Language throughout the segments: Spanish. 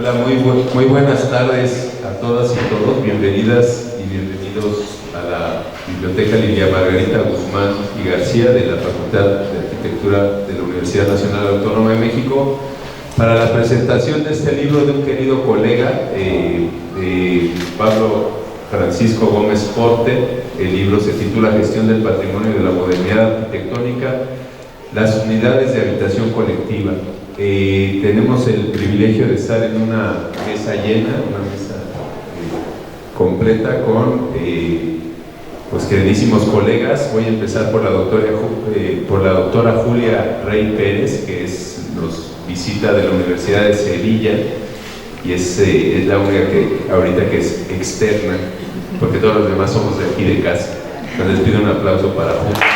Hola, muy buenas tardes a todas y todos. Bienvenidas y bienvenidos a la Biblioteca Lilia Margarita Guzmán y García de la Facultad de Arquitectura de la Universidad Nacional Autónoma de México para la presentación de este libro de un querido colega, Pablo Francisco Gómez Porte. El libro se titula Gestión del Patrimonio y de la Modernidad Arquitectónica, las unidades de habitación colectiva. Tenemos el privilegio de estar en una mesa llena, una mesa completa con pues queridísimos colegas. Voy a empezar por la doctora Julia Rey Pérez, que nos visita de la Universidad de Sevilla y es la única que ahorita que es externa, porque todos los demás somos de aquí de casa. Entonces les pido un aplauso para Julia.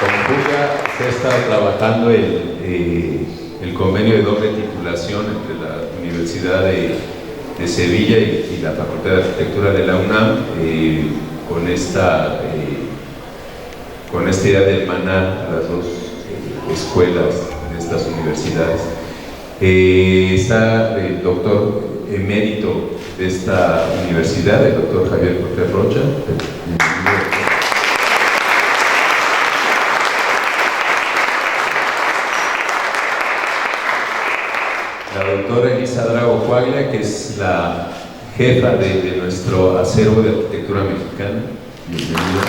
Con Julia se ha estado trabajando el convenio de doble titulación entre la Universidad de Sevilla y la Facultad de Arquitectura de la UNAM, con esta idea de hermanar a las dos escuelas de estas universidades. Está el doctor emérito de esta universidad, el doctor Javier Cortés Rocha. La doctora Elisa Drago Coaglia, que es la jefa de nuestro acervo de arquitectura mexicana. Bienvenida.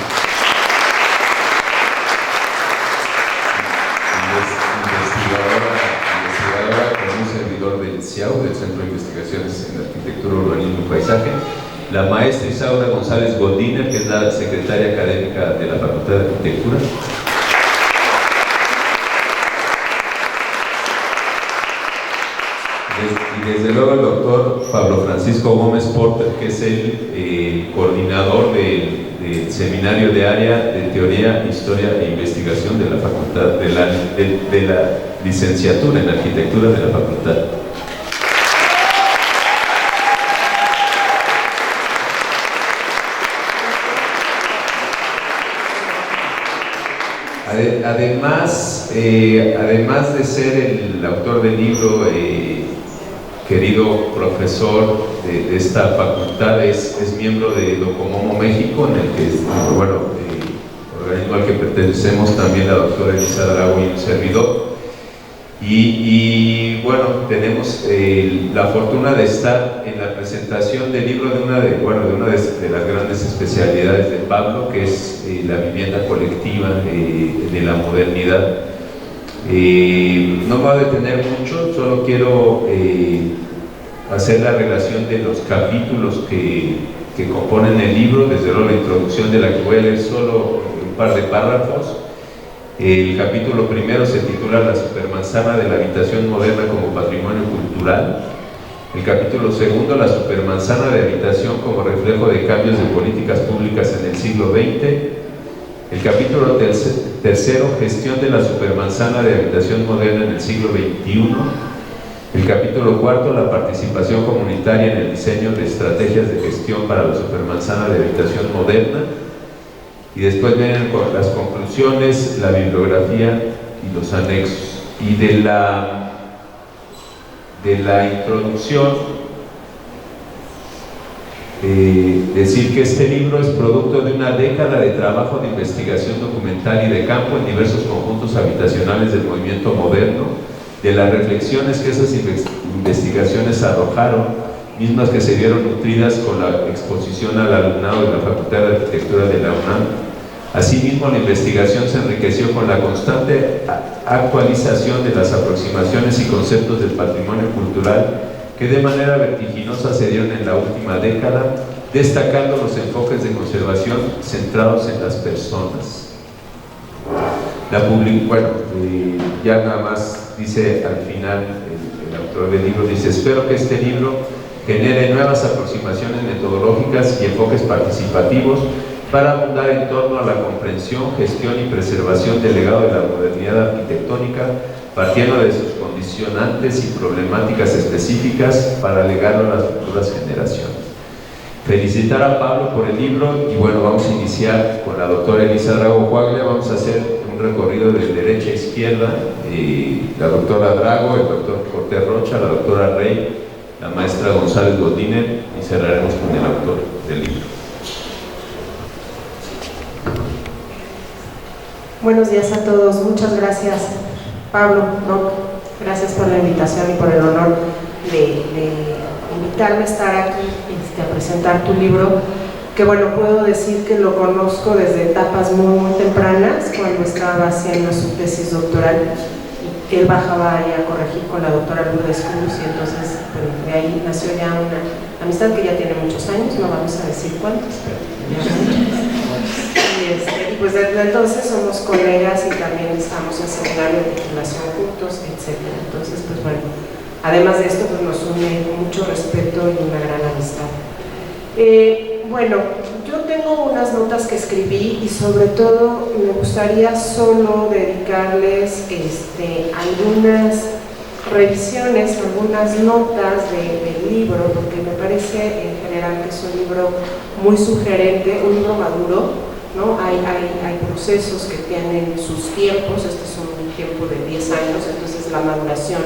Investigadora con un servidor del CIAU, del Centro de Investigaciones en Arquitectura, Urbanismo y Paisaje. La maestra Isaura González Godínez, que es la secretaria académica de la Facultad de Arquitectura. Y desde luego el doctor Pablo Francisco Gómez Porter, que es el coordinador del Seminario de Área de Teoría, Historia e Investigación de la Facultad, de la Licenciatura en Arquitectura de la Facultad. Además de ser el autor del libro, querido profesor de esta facultad, es miembro de Docomomo México, en el que, organismo al que pertenecemos también la doctora Elisa Drago y un servidor. Y bueno, tenemos la fortuna de estar en la presentación del libro de una de las grandes especialidades de Pablo, que es la vivienda colectiva de la modernidad. No me voy a detener mucho, solo quiero hacer la relación de los capítulos que componen el libro, desde luego la introducción, de la que voy a leer solo un par de párrafos. El capítulo primero se titula La supermanzana de la habitación moderna como patrimonio cultural. El capítulo segundo, La supermanzana de habitación como reflejo de cambios de políticas públicas en el siglo XX. El capítulo tercero, Gestión de la supermanzana de habitación moderna en el siglo XXI. El capítulo cuarto, La participación comunitaria en el diseño de estrategias de gestión para la supermanzana de habitación moderna. Y después vienen las conclusiones, la bibliografía y los anexos. Y de la introducción, decir que este libro es producto de una década de trabajo de investigación documental y de campo en diversos conjuntos habitacionales del movimiento moderno, de las reflexiones que esas investigaciones arrojaron, mismas que se vieron nutridas con la exposición al alumnado de la Facultad de Arquitectura de la UNAM. Asimismo, la investigación se enriqueció con la constante actualización de las aproximaciones y conceptos del patrimonio cultural que de manera vertiginosa se dieron en la última década, destacando los enfoques de conservación centrados en las personas. Ya nada más dice al final el autor del libro, dice: espero que este libro genere nuevas aproximaciones metodológicas y enfoques participativos para abundar en torno a la comprensión, gestión y preservación del legado de la modernidad arquitectónica, partiendo de sus condicionantes y problemáticas específicas para legarlo a las futuras generaciones. felicitar a Pablo por el libro y bueno, vamos a iniciar con la doctora Elisa Drago Coaglia. Vamos a hacer un recorrido de derecha a izquierda, la doctora Drago, el doctor Cortés Rocha, la doctora Rey, la maestra González Godínez y cerraremos con el autor del libro. Buenos días a todos, muchas gracias Pablo, gracias por la invitación y por el honor de invitarme a estar aquí a presentar tu libro, que bueno, puedo decir que lo conozco desde etapas muy tempranas, cuando estaba haciendo su tesis doctoral y que él bajaba ahí a corregir con la doctora Lourdes Cruz, y entonces de ahí nació ya una amistad que ya tiene muchos años, no vamos a decir cuántos, pero ya muchos. Y pues desde entonces somos colegas y también estamos en seminario de titulación juntos, etc. Entonces, pues bueno, además de esto, pues nos une mucho respeto y una gran amistad. Bueno, yo tengo unas notas que escribí y sobre todo me gustaría solo dedicarles algunas revisiones, algunas notas del libro, porque me parece en general que es un libro muy sugerente, un libro maduro, ¿no? Hay procesos que tienen sus tiempos, este es un tiempo de 10 años, entonces la maduración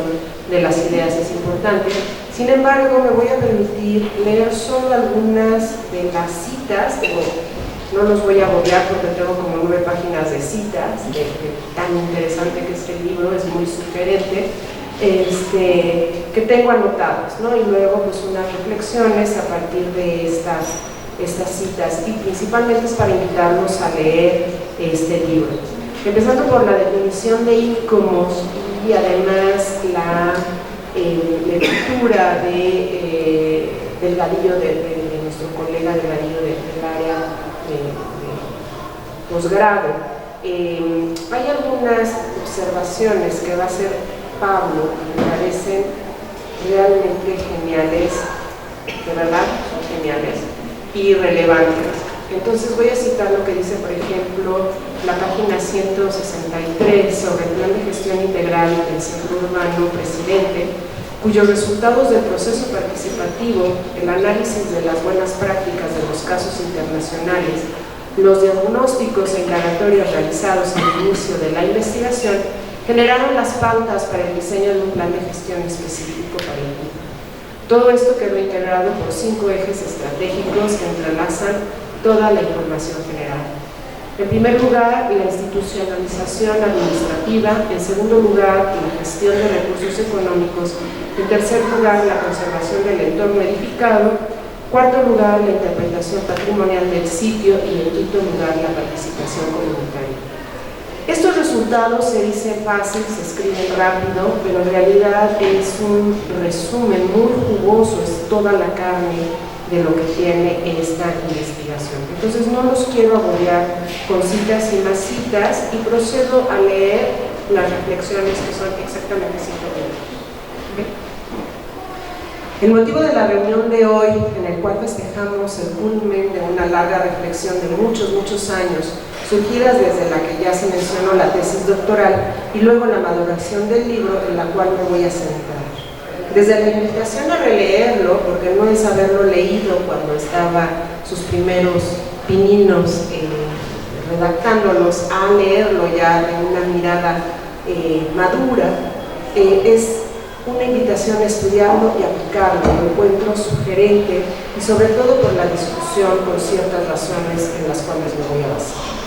de las ideas es importante. Sin embargo, me voy a permitir leer solo algunas de las citas, no los voy a agobiar porque tengo como 9 páginas de citas, tan interesante que es el libro, es muy sugerente, que tengo anotadas, ¿no? Y luego pues unas reflexiones a partir de estas citas, y principalmente es para invitarlos a leer este libro. Empezando por la definición de ICOMOS y además la lectura de Delgadillo, de nuestro colega Delgadillo del área de posgrado. Hay algunas observaciones que va a hacer Pablo que me parecen realmente geniales, de verdad son geniales y relevantes. Entonces voy a citar lo que dice, por ejemplo, la página 163 sobre el Plan de Gestión Integral del Centro Urbano Presidente, cuyos resultados del proceso participativo, el análisis de las buenas prácticas de los casos internacionales, los diagnósticos e indagatorias realizados al inicio de la investigación, generaron las pautas para el diseño de un plan de gestión específico para el grupo. Todo esto quedó integrado por 5 ejes estratégicos que entrelazan toda la información general. En primer lugar, la institucionalización administrativa. En segundo lugar, la gestión de recursos económicos. En tercer lugar, la conservación del entorno edificado. Cuarto lugar, la interpretación patrimonial del sitio. Y en quinto lugar, la participación comunitaria. Estos resultados se dicen fácil, se escriben rápido, pero en realidad es un resumen muy jugoso, es toda la carne de lo que tiene esta investigación. Entonces no los quiero agobiar con citas y más citas y procedo a leer las reflexiones que son exactamente 5 minutos. ¿Okay? El motivo de la reunión de hoy, en el cual festejamos el culmen de una larga reflexión de muchos años, surgidas desde la que ya se mencionó la tesis doctoral y luego la maduración del libro, en la cual me voy a centrar. Desde la invitación a releerlo, porque no es haberlo leído cuando estaba sus primeros pininos redactándolos, a leerlo ya de una mirada madura, es una invitación a estudiarlo y aplicarlo. Lo encuentro sugerente y sobre todo por la discusión con ciertas razones en las cuales me voy a basar.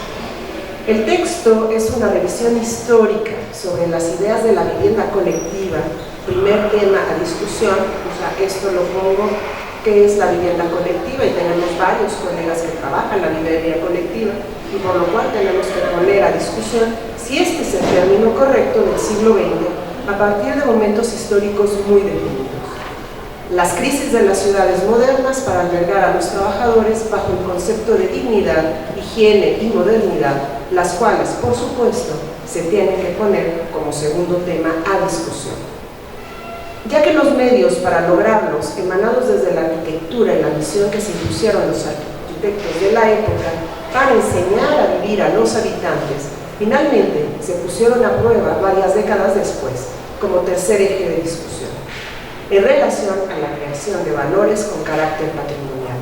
El texto es una revisión histórica sobre las ideas de la vivienda colectiva, primer tema a discusión, o sea, esto lo pongo, ¿qué es la vivienda colectiva? Y tenemos varios colegas que trabajan la vivienda colectiva, y por lo cual tenemos que poner a discusión si este es el término correcto del siglo XX, a partir de momentos históricos muy definidos. Las crisis de las ciudades modernas para albergar a los trabajadores bajo el concepto de dignidad, higiene y modernidad, las cuales, por supuesto, se tienen que poner como segundo tema a discusión. Ya que los medios para lograrlos, emanados desde la arquitectura y la misión que se impusieron los arquitectos de la época para enseñar a vivir a los habitantes, finalmente se pusieron a prueba varias décadas después, como tercer eje de discusión, en relación a la creación de valores con carácter patrimonial.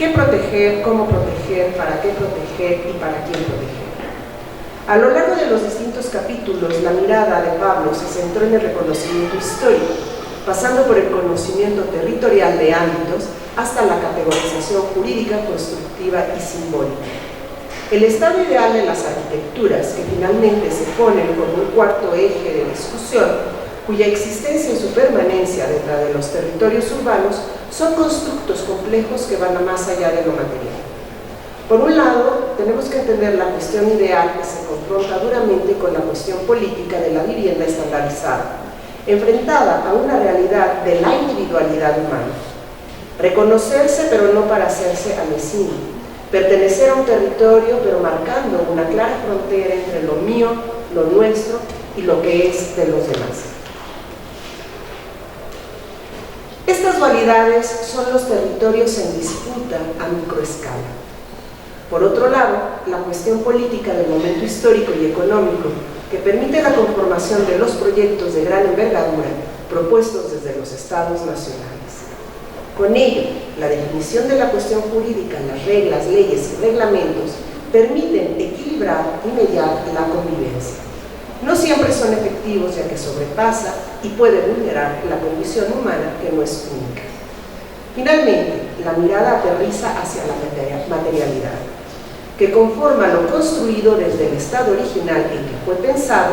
¿Qué proteger? ¿Cómo proteger? ¿Para qué proteger? ¿Y para quién proteger? A lo largo de los distintos capítulos, la mirada de Pablo se centró en el reconocimiento histórico, pasando por el conocimiento territorial de ámbitos hasta la categorización jurídica, constructiva y simbólica. El estado ideal de las arquitecturas, que finalmente se ponen como un cuarto eje de discusión, cuya existencia y su permanencia dentro de los territorios urbanos, son constructos complejos que van a más allá de lo material. Por un lado, tenemos que entender la cuestión ideal que se confronta duramente con la cuestión política de la vivienda estandarizada, enfrentada a una realidad de la individualidad humana. Reconocerse, pero no para hacerse al vecino. Pertenecer a un territorio, pero marcando una clara frontera entre lo mío, lo nuestro y lo que es de los demás. Estas dualidades son los territorios en disputa a microescala. Por otro lado, la cuestión política del momento histórico y económico que permite la conformación de los proyectos de gran envergadura propuestos desde los estados nacionales. Con ello, la definición de la cuestión jurídica, las reglas, leyes y reglamentos permiten equilibrar y mediar la convivencia. No siempre son efectivos, ya que sobrepasa y puede vulnerar la condición humana, que no es única. Finalmente, la mirada aterriza hacia la materialidad, que conforma lo construido desde el estado original en que fue pensado,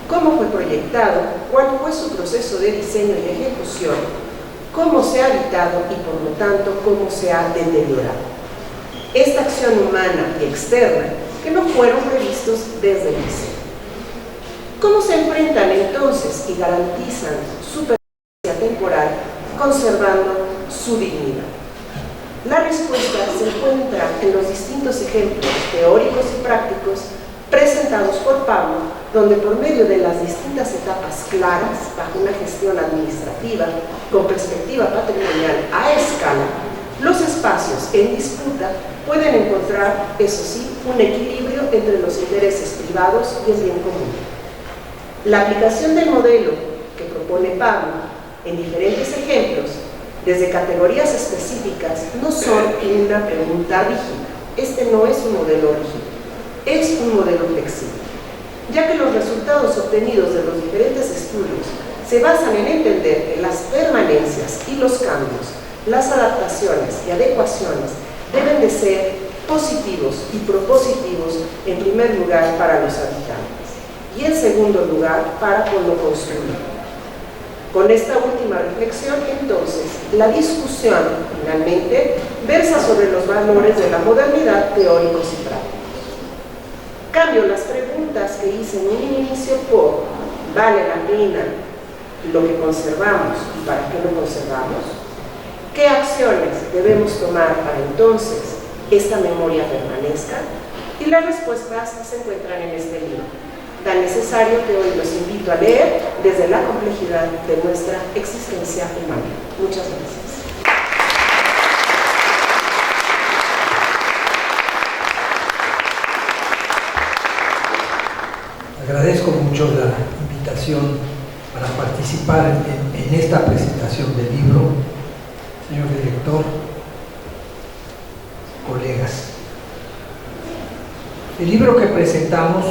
cómo fue proyectado, cuál fue su proceso de diseño y ejecución, cómo se ha habitado y por lo tanto cómo se ha deteriorado. Esta acción humana y externa que no fueron previstos desde el diseño. ¿Cómo se enfrentan entonces y garantizan su permanencia temporal conservando su dignidad? La respuesta se encuentra en los distintos ejemplos teóricos y prácticos presentados por Pablo, donde por medio de las distintas etapas claras, bajo una gestión administrativa con perspectiva patrimonial a escala, los espacios en disputa pueden encontrar, eso sí, un equilibrio entre los intereses privados y el bien común. La aplicación del modelo que propone Pablo en diferentes ejemplos, desde categorías específicas, no son una pregunta rígida. Este no es un modelo rígido, es un modelo flexible, ya que los resultados obtenidos de los diferentes estudios se basan en entender que las permanencias y los cambios, las adaptaciones y adecuaciones deben de ser positivos y propositivos, en primer lugar para los habitantes y en segundo lugar para con lo construido. Con esta última reflexión, entonces, la discusión, finalmente, versa sobre los valores de la modernidad teóricos y prácticos. Cambio las preguntas que hice en un inicio por ¿vale la pena lo que conservamos y para qué lo conservamos? ¿Qué acciones debemos tomar para entonces esta memoria permanezca? Y las respuestas se encuentran en este libro, tan necesario que hoy los invito a leer desde la complejidad de nuestra existencia humana. Muchas gracias. Agradezco mucho la invitación para participar en esta presentación del libro, señor director, colegas. El libro que presentamos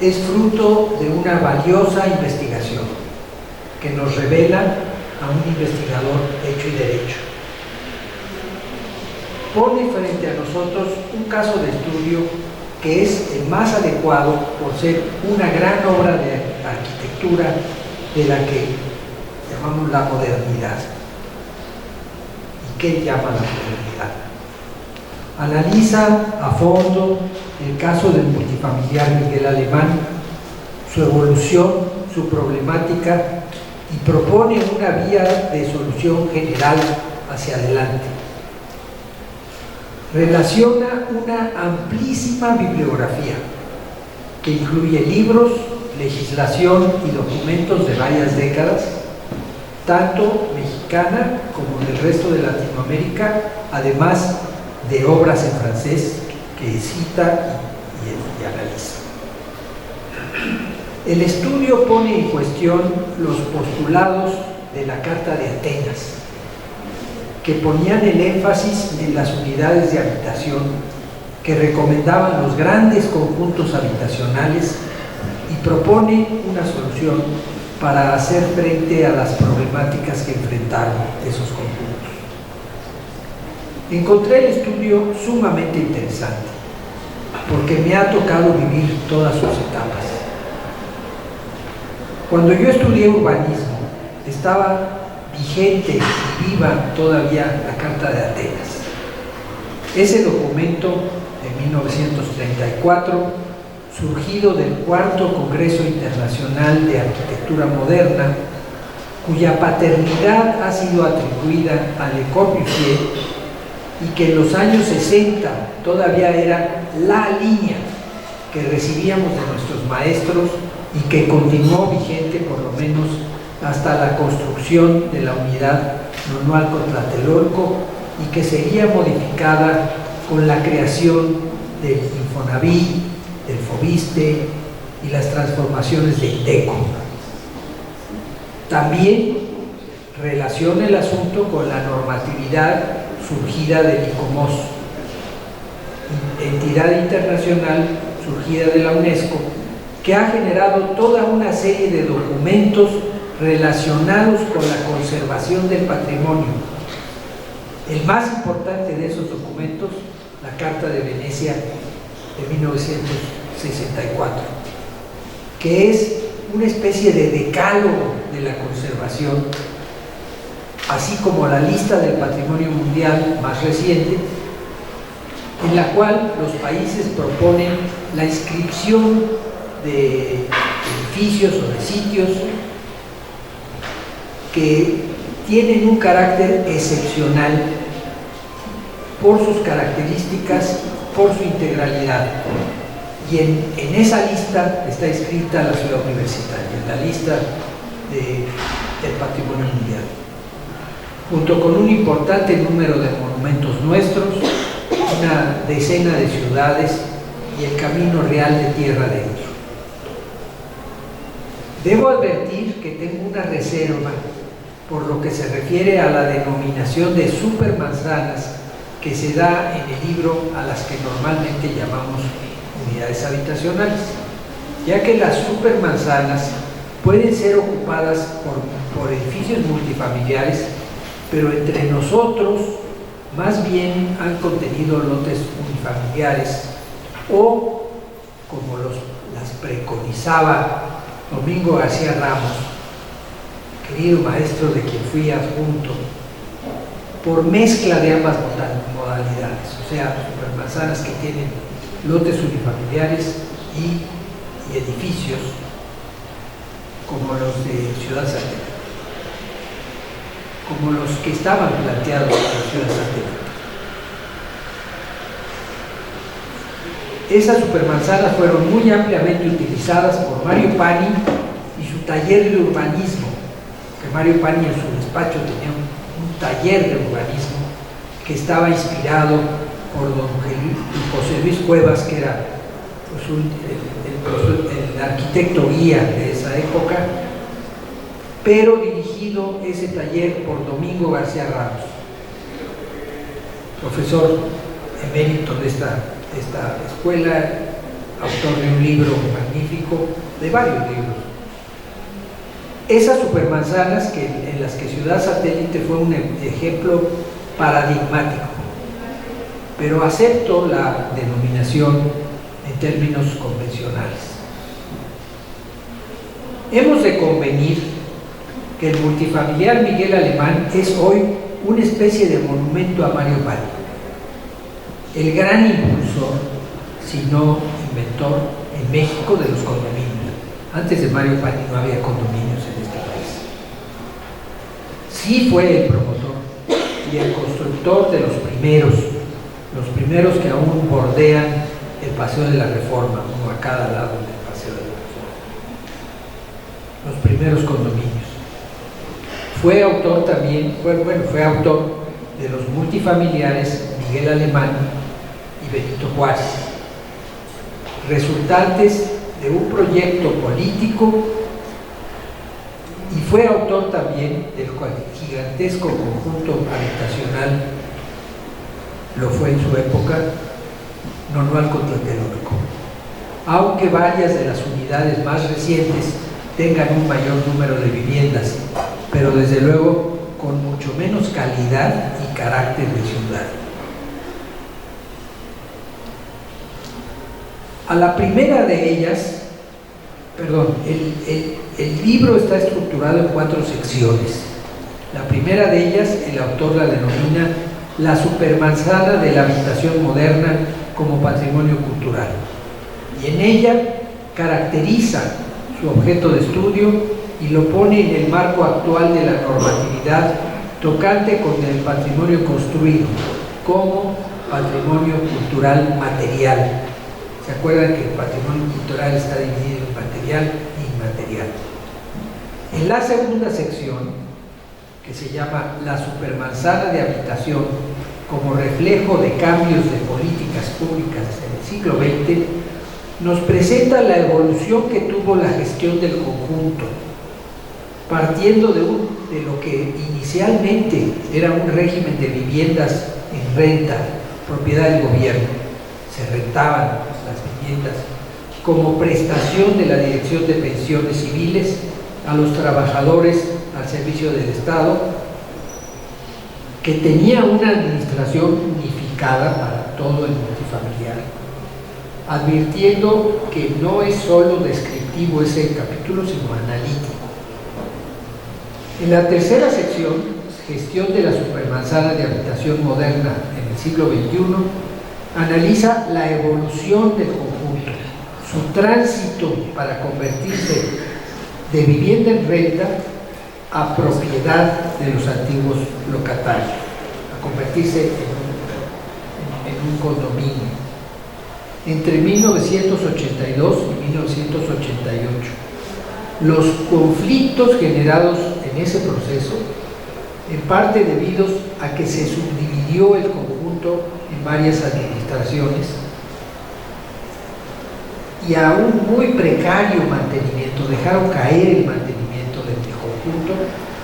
es fruto de una valiosa investigación que nos revela a un investigador hecho y derecho. Pone frente a nosotros un caso de estudio que es el más adecuado por ser una gran obra de arquitectura de la que llamamos la modernidad. ¿Y qué llama la modernidad? Analiza a fondo el caso del multifamiliar Miguel Alemán, su evolución, su problemática y propone una vía de solución general hacia adelante. Relaciona una amplísima bibliografía que incluye libros, legislación y documentos de varias décadas, tanto mexicana como del resto de Latinoamérica, además de obras en francés que cita y analiza. El estudio pone en cuestión los postulados de la Carta de Atenas, que ponían el énfasis en las unidades de habitación, que recomendaban los grandes conjuntos habitacionales y propone una solución para hacer frente a las problemáticas que enfrentaron esos conjuntos. Encontré el estudio sumamente interesante, porque me ha tocado vivir todas sus etapas. Cuando yo estudié urbanismo, estaba vigente y viva todavía la Carta de Atenas. Ese documento de 1934, surgido del Cuarto Congreso Internacional de Arquitectura Moderna, cuya paternidad ha sido atribuida a Le Corbusier y que en los años 60 todavía era la línea que recibíamos de nuestros maestros y que continuó vigente por lo menos hasta la construcción de la unidad Nonualco-Tlatelolco y que sería modificada con la creación del Infonavit, del Fobiste y las transformaciones de INDECO. También relaciona el asunto con la normatividad surgida del ICOMOS, entidad internacional surgida de la UNESCO, que ha generado toda una serie de documentos relacionados con la conservación del patrimonio. El más importante de esos documentos, la Carta de Venecia de 1964, que es una especie de decálogo de la conservación, así como la lista del patrimonio mundial más reciente, en la cual los países proponen la inscripción de edificios o de sitios que tienen un carácter excepcional por sus características, por su integralidad. Y en esa lista está inscrita la ciudad universitaria, en la lista del patrimonio mundial, junto con un importante número de monumentos nuestros, una decena de ciudades y el camino real de tierra adentro. Debo advertir que tengo una reserva por lo que se refiere a la denominación de supermanzanas que se da en el libro a las que normalmente llamamos unidades habitacionales, ya que las supermanzanas pueden ser ocupadas por edificios multifamiliares, pero entre nosotros más bien han contenido lotes unifamiliares o, como las preconizaba Domingo García Ramos, querido maestro de quien fui adjunto, por mezcla de ambas modalidades, o sea, supermanzanas que tienen lotes unifamiliares y edificios como los de Ciudad Satélite, como los que estaban planteados en la Ciudad Satélite. Esas supermanzanas fueron muy ampliamente utilizadas por Mario Pani y su taller de urbanismo, que Mario Pani en su despacho tenía un taller de urbanismo que estaba inspirado por don José Luis Cuevas, que era pues, el arquitecto guía de esa época, pero dirigido ese taller por Domingo García Ramos, profesor emérito de esta escuela, autor de un libro magnífico, de varios libros. Esas supermanzanas en las que Ciudad Satélite fue un ejemplo paradigmático, pero acepto la denominación en términos convencionales. Hemos de convenir que el multifamiliar Miguel Alemán es hoy una especie de monumento a Mario Pani, el gran impulsor, si no inventor, en México de los condominios. Antes de Mario Pani no había condominios en este país. Sí fue el promotor y el constructor de los primeros que aún bordean el Paseo de la Reforma, uno a cada lado del Paseo de la Reforma. Los primeros condominios. Fue autor también, fue autor de los multifamiliares Miguel Alemán y Benito Juárez, resultantes de un proyecto político, y fue autor también del gigantesco conjunto habitacional, lo fue en su época, Nonualco Tlatelolco. Aunque varias de las unidades más recientes tengan un mayor número de viviendas, pero desde luego con mucho menos calidad y carácter de ciudad. A la primera de ellas, el libro está estructurado en 4 secciones. La primera de ellas, el autor la denomina la supermanzana de la habitación moderna como patrimonio cultural. Y en ella caracteriza su objeto de estudio y lo pone en el marco actual de la normatividad tocante con el patrimonio construido como patrimonio cultural material. ¿Se acuerdan que el patrimonio cultural está dividido en material e inmaterial? En la segunda sección, que se llama la supermanzana de habitación como reflejo de cambios de políticas públicas en el siglo XX, nos presenta la evolución que tuvo la gestión del conjunto, partiendo de lo que inicialmente era un régimen de viviendas en renta, propiedad del gobierno. Se rentaban las viviendas como prestación de la Dirección de Pensiones Civiles a los trabajadores al servicio del Estado, que tenía una administración unificada para todo el multifamiliar, advirtiendo que no es solo descriptivo ese capítulo, sino analítico. En la tercera sección, gestión de la supermanzana de habitación moderna en el siglo XXI, analiza la evolución del conjunto, su tránsito para convertirse de vivienda en renta a propiedad de los antiguos locatarios, a convertirse en un condominio. Entre 1982 y 1988, los conflictos generados en ese proceso, en parte debidos a que se subdividió el conjunto en varias administraciones y a un muy precario mantenimiento, dejaron caer el mantenimiento del conjunto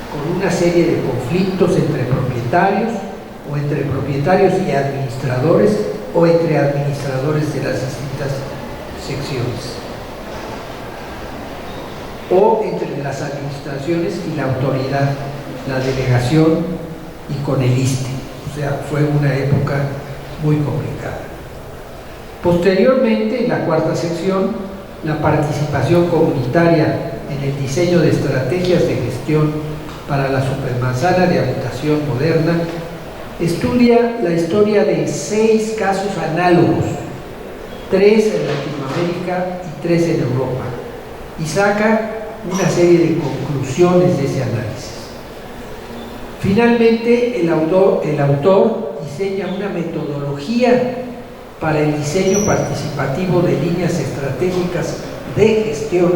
con una serie de conflictos entre propietarios o entre propietarios y administradores o entre administradores de las distintas secciones o entre las administraciones y la autoridad, la delegación y con el ISSSTE. O sea, fue una época muy complicada. Posteriormente, en la cuarta sección, la participación comunitaria en el diseño de estrategias de gestión para la supermanzana de habitación moderna estudia la historia de 6 casos análogos, 3 en Latinoamérica y 3 en Europa, y saca una serie de conclusiones de ese análisis. Finalmente, el autor diseña una metodología para el diseño participativo de líneas estratégicas de gestión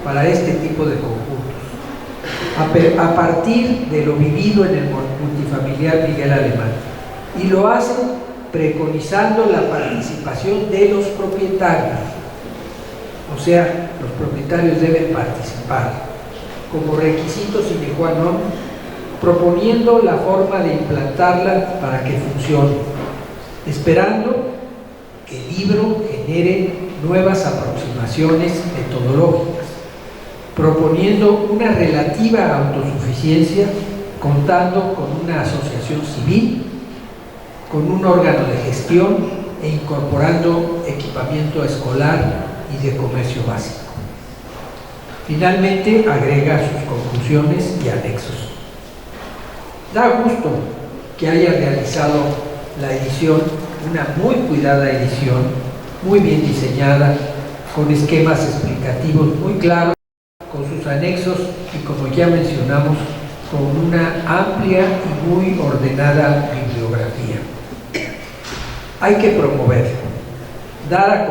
para este tipo de conjuntos, a partir de lo vivido en el multifamiliar Miguel Alemán, y lo hace preconizando la participación de los propietarios. O sea, los propietarios deben participar como requisito sine qua non, proponiendo la forma de implantarla para que funcione, esperando que el libro genere nuevas aproximaciones metodológicas, proponiendo una relativa autosuficiencia, contando con una asociación civil, con un órgano de gestión e incorporando equipamiento escolar y de comercio básico. Finalmente, agrega sus conclusiones y anexos. Da gusto que haya realizado la edición, una muy cuidada edición, muy bien diseñada, con esquemas explicativos muy claros, con sus anexos y, como ya mencionamos, con una amplia y muy ordenada bibliografía. Hay que promover, dar a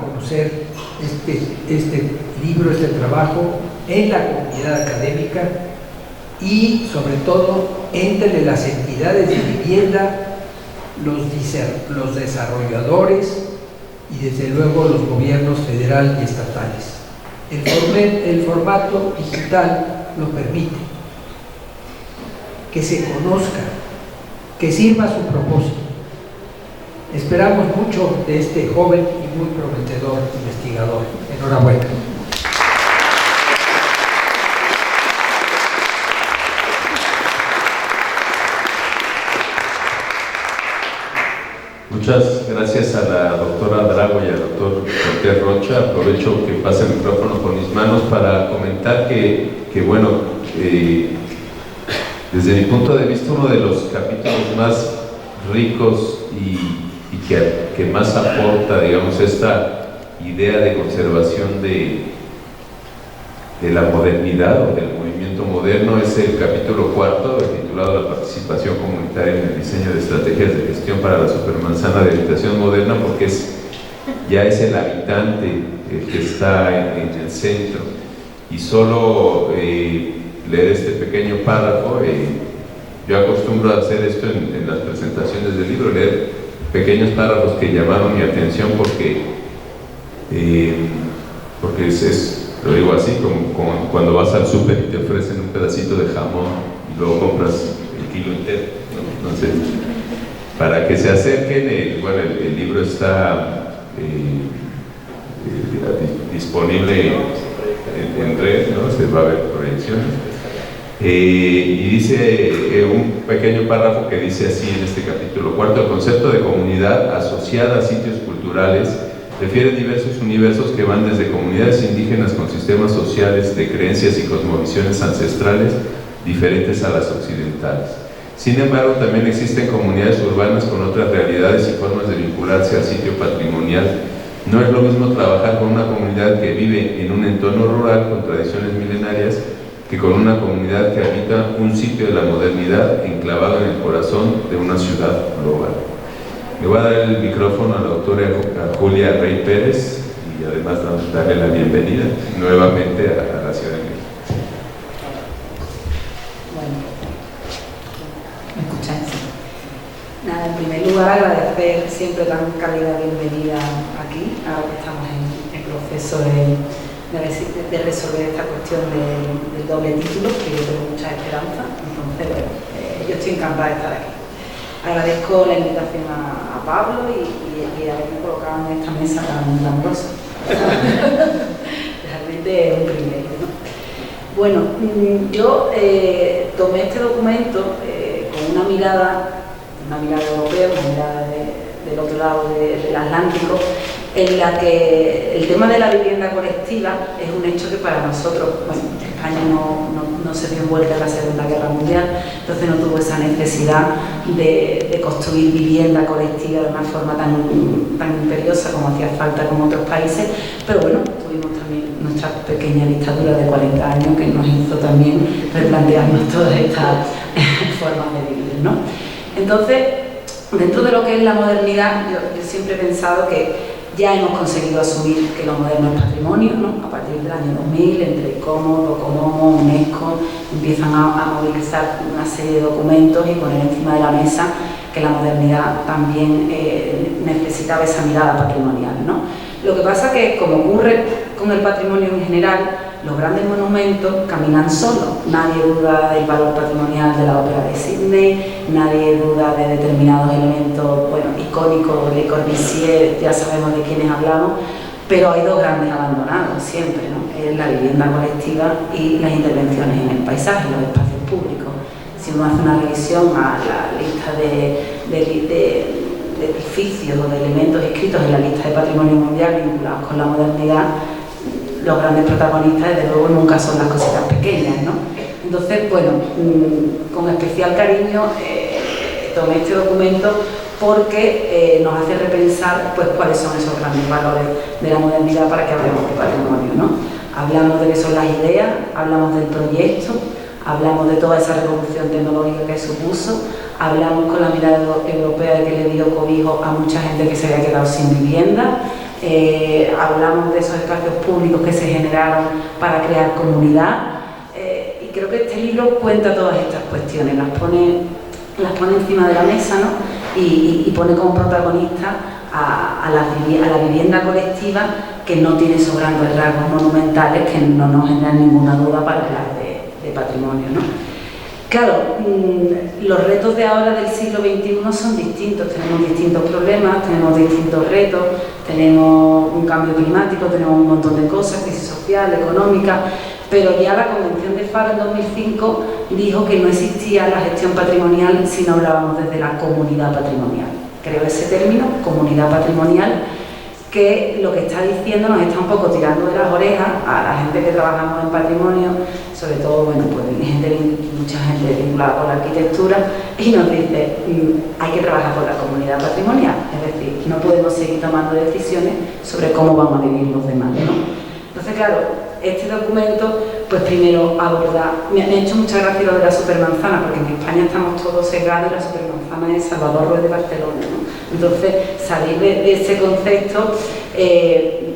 conocer este libro, este trabajo en la comunidad académica y, sobre todo, entre las entidades de vivienda, los desarrolladores y, desde luego, los gobiernos federal y estatales. El formato digital lo permite. Que se conozca, que sirva a su propósito. Esperamos mucho de este joven y muy prometedor investigador. Enhorabuena. Muchas gracias a la doctora Drago y al doctor Cortés Rocha. Aprovecho que pase el micrófono por mis manos para comentar que bueno, desde mi punto de vista, uno de los capítulos más ricos y que más aporta, digamos, esta idea de conservación de la modernidad o del movimiento moderno es el capítulo 4, titulado La participación comunitaria en el diseño de estrategias de gestión para la supermanzana de habitación moderna, porque ya es el habitante el que está en el centro. Y solo leer este pequeño párrafo, yo acostumbro a hacer esto en las presentaciones del libro, leer pequeños párrafos que llamaron mi atención porque lo digo así, como cuando vas al súper y te ofrecen un pedacito de jamón y luego compras el kilo entero, ¿no? Entonces, para que se acerquen, el libro está disponible en red, ¿no? Se va a ver proyecciones. Y dice un pequeño párrafo que dice así en este capítulo 4: el concepto de comunidad asociada a sitios culturales refiere diversos universos que van desde comunidades indígenas con sistemas sociales de creencias y cosmovisiones ancestrales diferentes a las occidentales. Sin embargo, también existen comunidades urbanas con otras realidades y formas de vincularse al sitio patrimonial. No es lo mismo trabajar con una comunidad que vive en un entorno rural con tradiciones milenarias que con una comunidad que habita un sitio de la modernidad enclavado en el corazón de una ciudad global. Le voy a dar el micrófono a la doctora Julia Rey Pérez y además darle la bienvenida nuevamente a la Ciudad de México. Bueno, ¿me escucháis? Nada, en primer lugar agradecer siempre tan cálida bienvenida aquí, ahora que estamos en proceso de resolver esta cuestión del doble título, que yo tengo mucha esperanza. Entonces, bueno, yo estoy encantada de estar aquí. Agradezco la invitación a Pablo y haberme colocado en esta mesa tan glamorosa. Realmente es un privilegio, ¿no? Bueno, yo tomé este documento con una mirada europea, una mirada del otro lado del Atlántico, en la que el tema de la vivienda colectiva es un hecho que para nosotros, bueno, España no se vio envuelta en la Segunda Guerra Mundial, entonces no tuvo esa necesidad de construir vivienda colectiva de una forma tan imperiosa como hacía falta con otros países, pero bueno, tuvimos también nuestra pequeña dictadura de 40 años que nos hizo también replantearnos todas estas formas de vivir, ¿no? Entonces, dentro de lo que es la modernidad, yo siempre he pensado que ya hemos conseguido asumir que lo moderno es patrimonio, ¿no? A partir del año 2000, entre ICOMOS, DOCOMOS, UNESCO, empiezan a movilizar una serie de documentos y poner encima de la mesa que la modernidad también necesitaba esa mirada patrimonial, ¿no? Lo que pasa es que, como ocurre con el patrimonio en general, los grandes monumentos caminan solos. Nadie duda del valor patrimonial de la Ópera de Sydney, nadie duda de determinados elementos, bueno, icónicos de Corbusier, ya sabemos de quiénes hablamos, pero hay dos grandes abandonados siempre, ¿no? Es la vivienda colectiva y las intervenciones en el paisaje, los espacios públicos. Si uno hace una revisión a la lista de edificios o de elementos inscritos en la lista de patrimonio mundial vinculados con la modernidad, los grandes protagonistas, desde luego, nunca son las cositas pequeñas, ¿no? Entonces, bueno, con especial cariño tomé este documento porque nos hace repensar pues, cuáles son esos grandes valores de la modernidad para que hablemos de patrimonio, ¿no? Hablamos de qué son las ideas, hablamos del proyecto, hablamos de toda esa revolución tecnológica que supuso, hablamos con la mirada europea de que le dio cobijo a mucha gente que se había quedado sin vivienda, hablamos de esos espacios públicos que se generaron para crear comunidad, y creo que este libro cuenta todas estas cuestiones, las pone encima de la mesa, ¿no? y pone como protagonista a la vivienda colectiva, que no tiene esos grandes rasgos monumentales que no nos generan ninguna duda para hablar de patrimonio, ¿no? Claro, los retos de ahora del siglo XXI son distintos, tenemos distintos problemas, tenemos distintos retos, tenemos un cambio climático, tenemos un montón de cosas, crisis social, económica, pero ya la Convención de Faro en 2005 dijo que no existía la gestión patrimonial si no hablábamos desde la comunidad patrimonial. Creo ese término, comunidad patrimonial, que lo que está diciendo nos está un poco tirando de las orejas a la gente que trabajamos en patrimonio, sobre todo, bueno, pues mucha gente vinculada con la arquitectura, y nos dice, hay que trabajar con la comunidad patrimonial, es decir, no podemos seguir tomando decisiones sobre cómo vamos a vivir los demás, ¿no? Entonces, claro, este documento, pues primero aborda, me ha hecho mucha gracia lo de la supermanzana, porque en España estamos todos cegados y la supermanzana es Salvador Ruiz de Barcelona, ¿no? Entonces, salir de ese concepto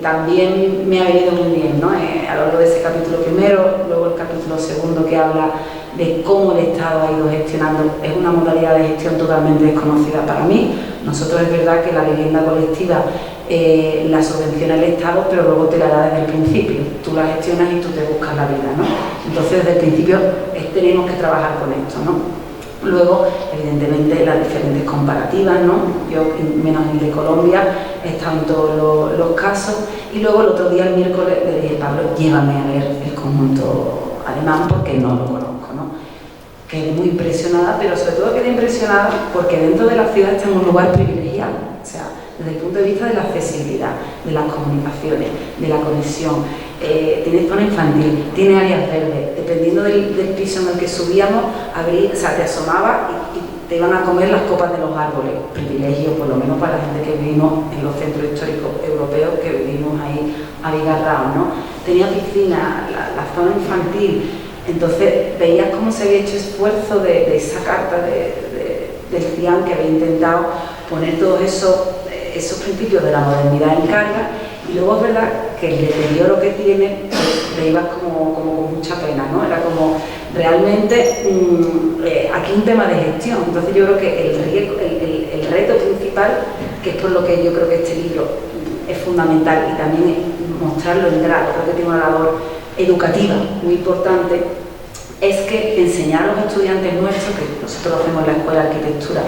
también me ha venido muy bien, ¿no? A lo largo de ese capítulo primero, luego el capítulo segundo que habla de cómo el Estado ha ido gestionando, es una modalidad de gestión totalmente desconocida para mí. Nosotros es verdad que la vivienda colectiva la subvenciona el Estado, pero luego te la da desde el principio. Tú la gestionas y tú te buscas la vida, ¿no? Entonces, desde el principio tenemos que trabajar con esto, ¿no? Luego, evidentemente, las diferentes comparativas, ¿no? Yo, menos el de Colombia, he estado en todos los casos. Y luego, el otro día, el miércoles, le dije, Pablo, llévame a ver el conjunto alemán porque no lo conozco, ¿no? Quedé muy impresionada, pero sobre todo quedé impresionada porque dentro de la ciudad está en un lugar privilegiado. O sea, desde el punto de vista de la accesibilidad, de las comunicaciones, de la conexión. Tiene zona infantil, tiene áreas verdes, dependiendo del piso en el que subíamos, o sea, te asomaba y te iban a comer las copas de los árboles. Privilegio, por lo menos para la gente que vivimos en los centros históricos europeos, que vivimos ahí abigarrados, ¿no? Tenía piscina, la zona infantil, entonces veías cómo se había hecho esfuerzo de esa carta del CIAM, que había intentado poner todos esos principios de la modernidad en carga. Y luego es verdad que el deterioro que tiene, le ibas como con mucha pena, ¿no? Era como realmente aquí un tema de gestión. Entonces yo creo que el reto principal, que es por lo que yo creo que este libro es fundamental y también es mostrarlo en grado, creo que tiene una labor educativa muy importante, es que enseñar a los estudiantes nuestros, que nosotros lo hacemos en la Escuela de Arquitectura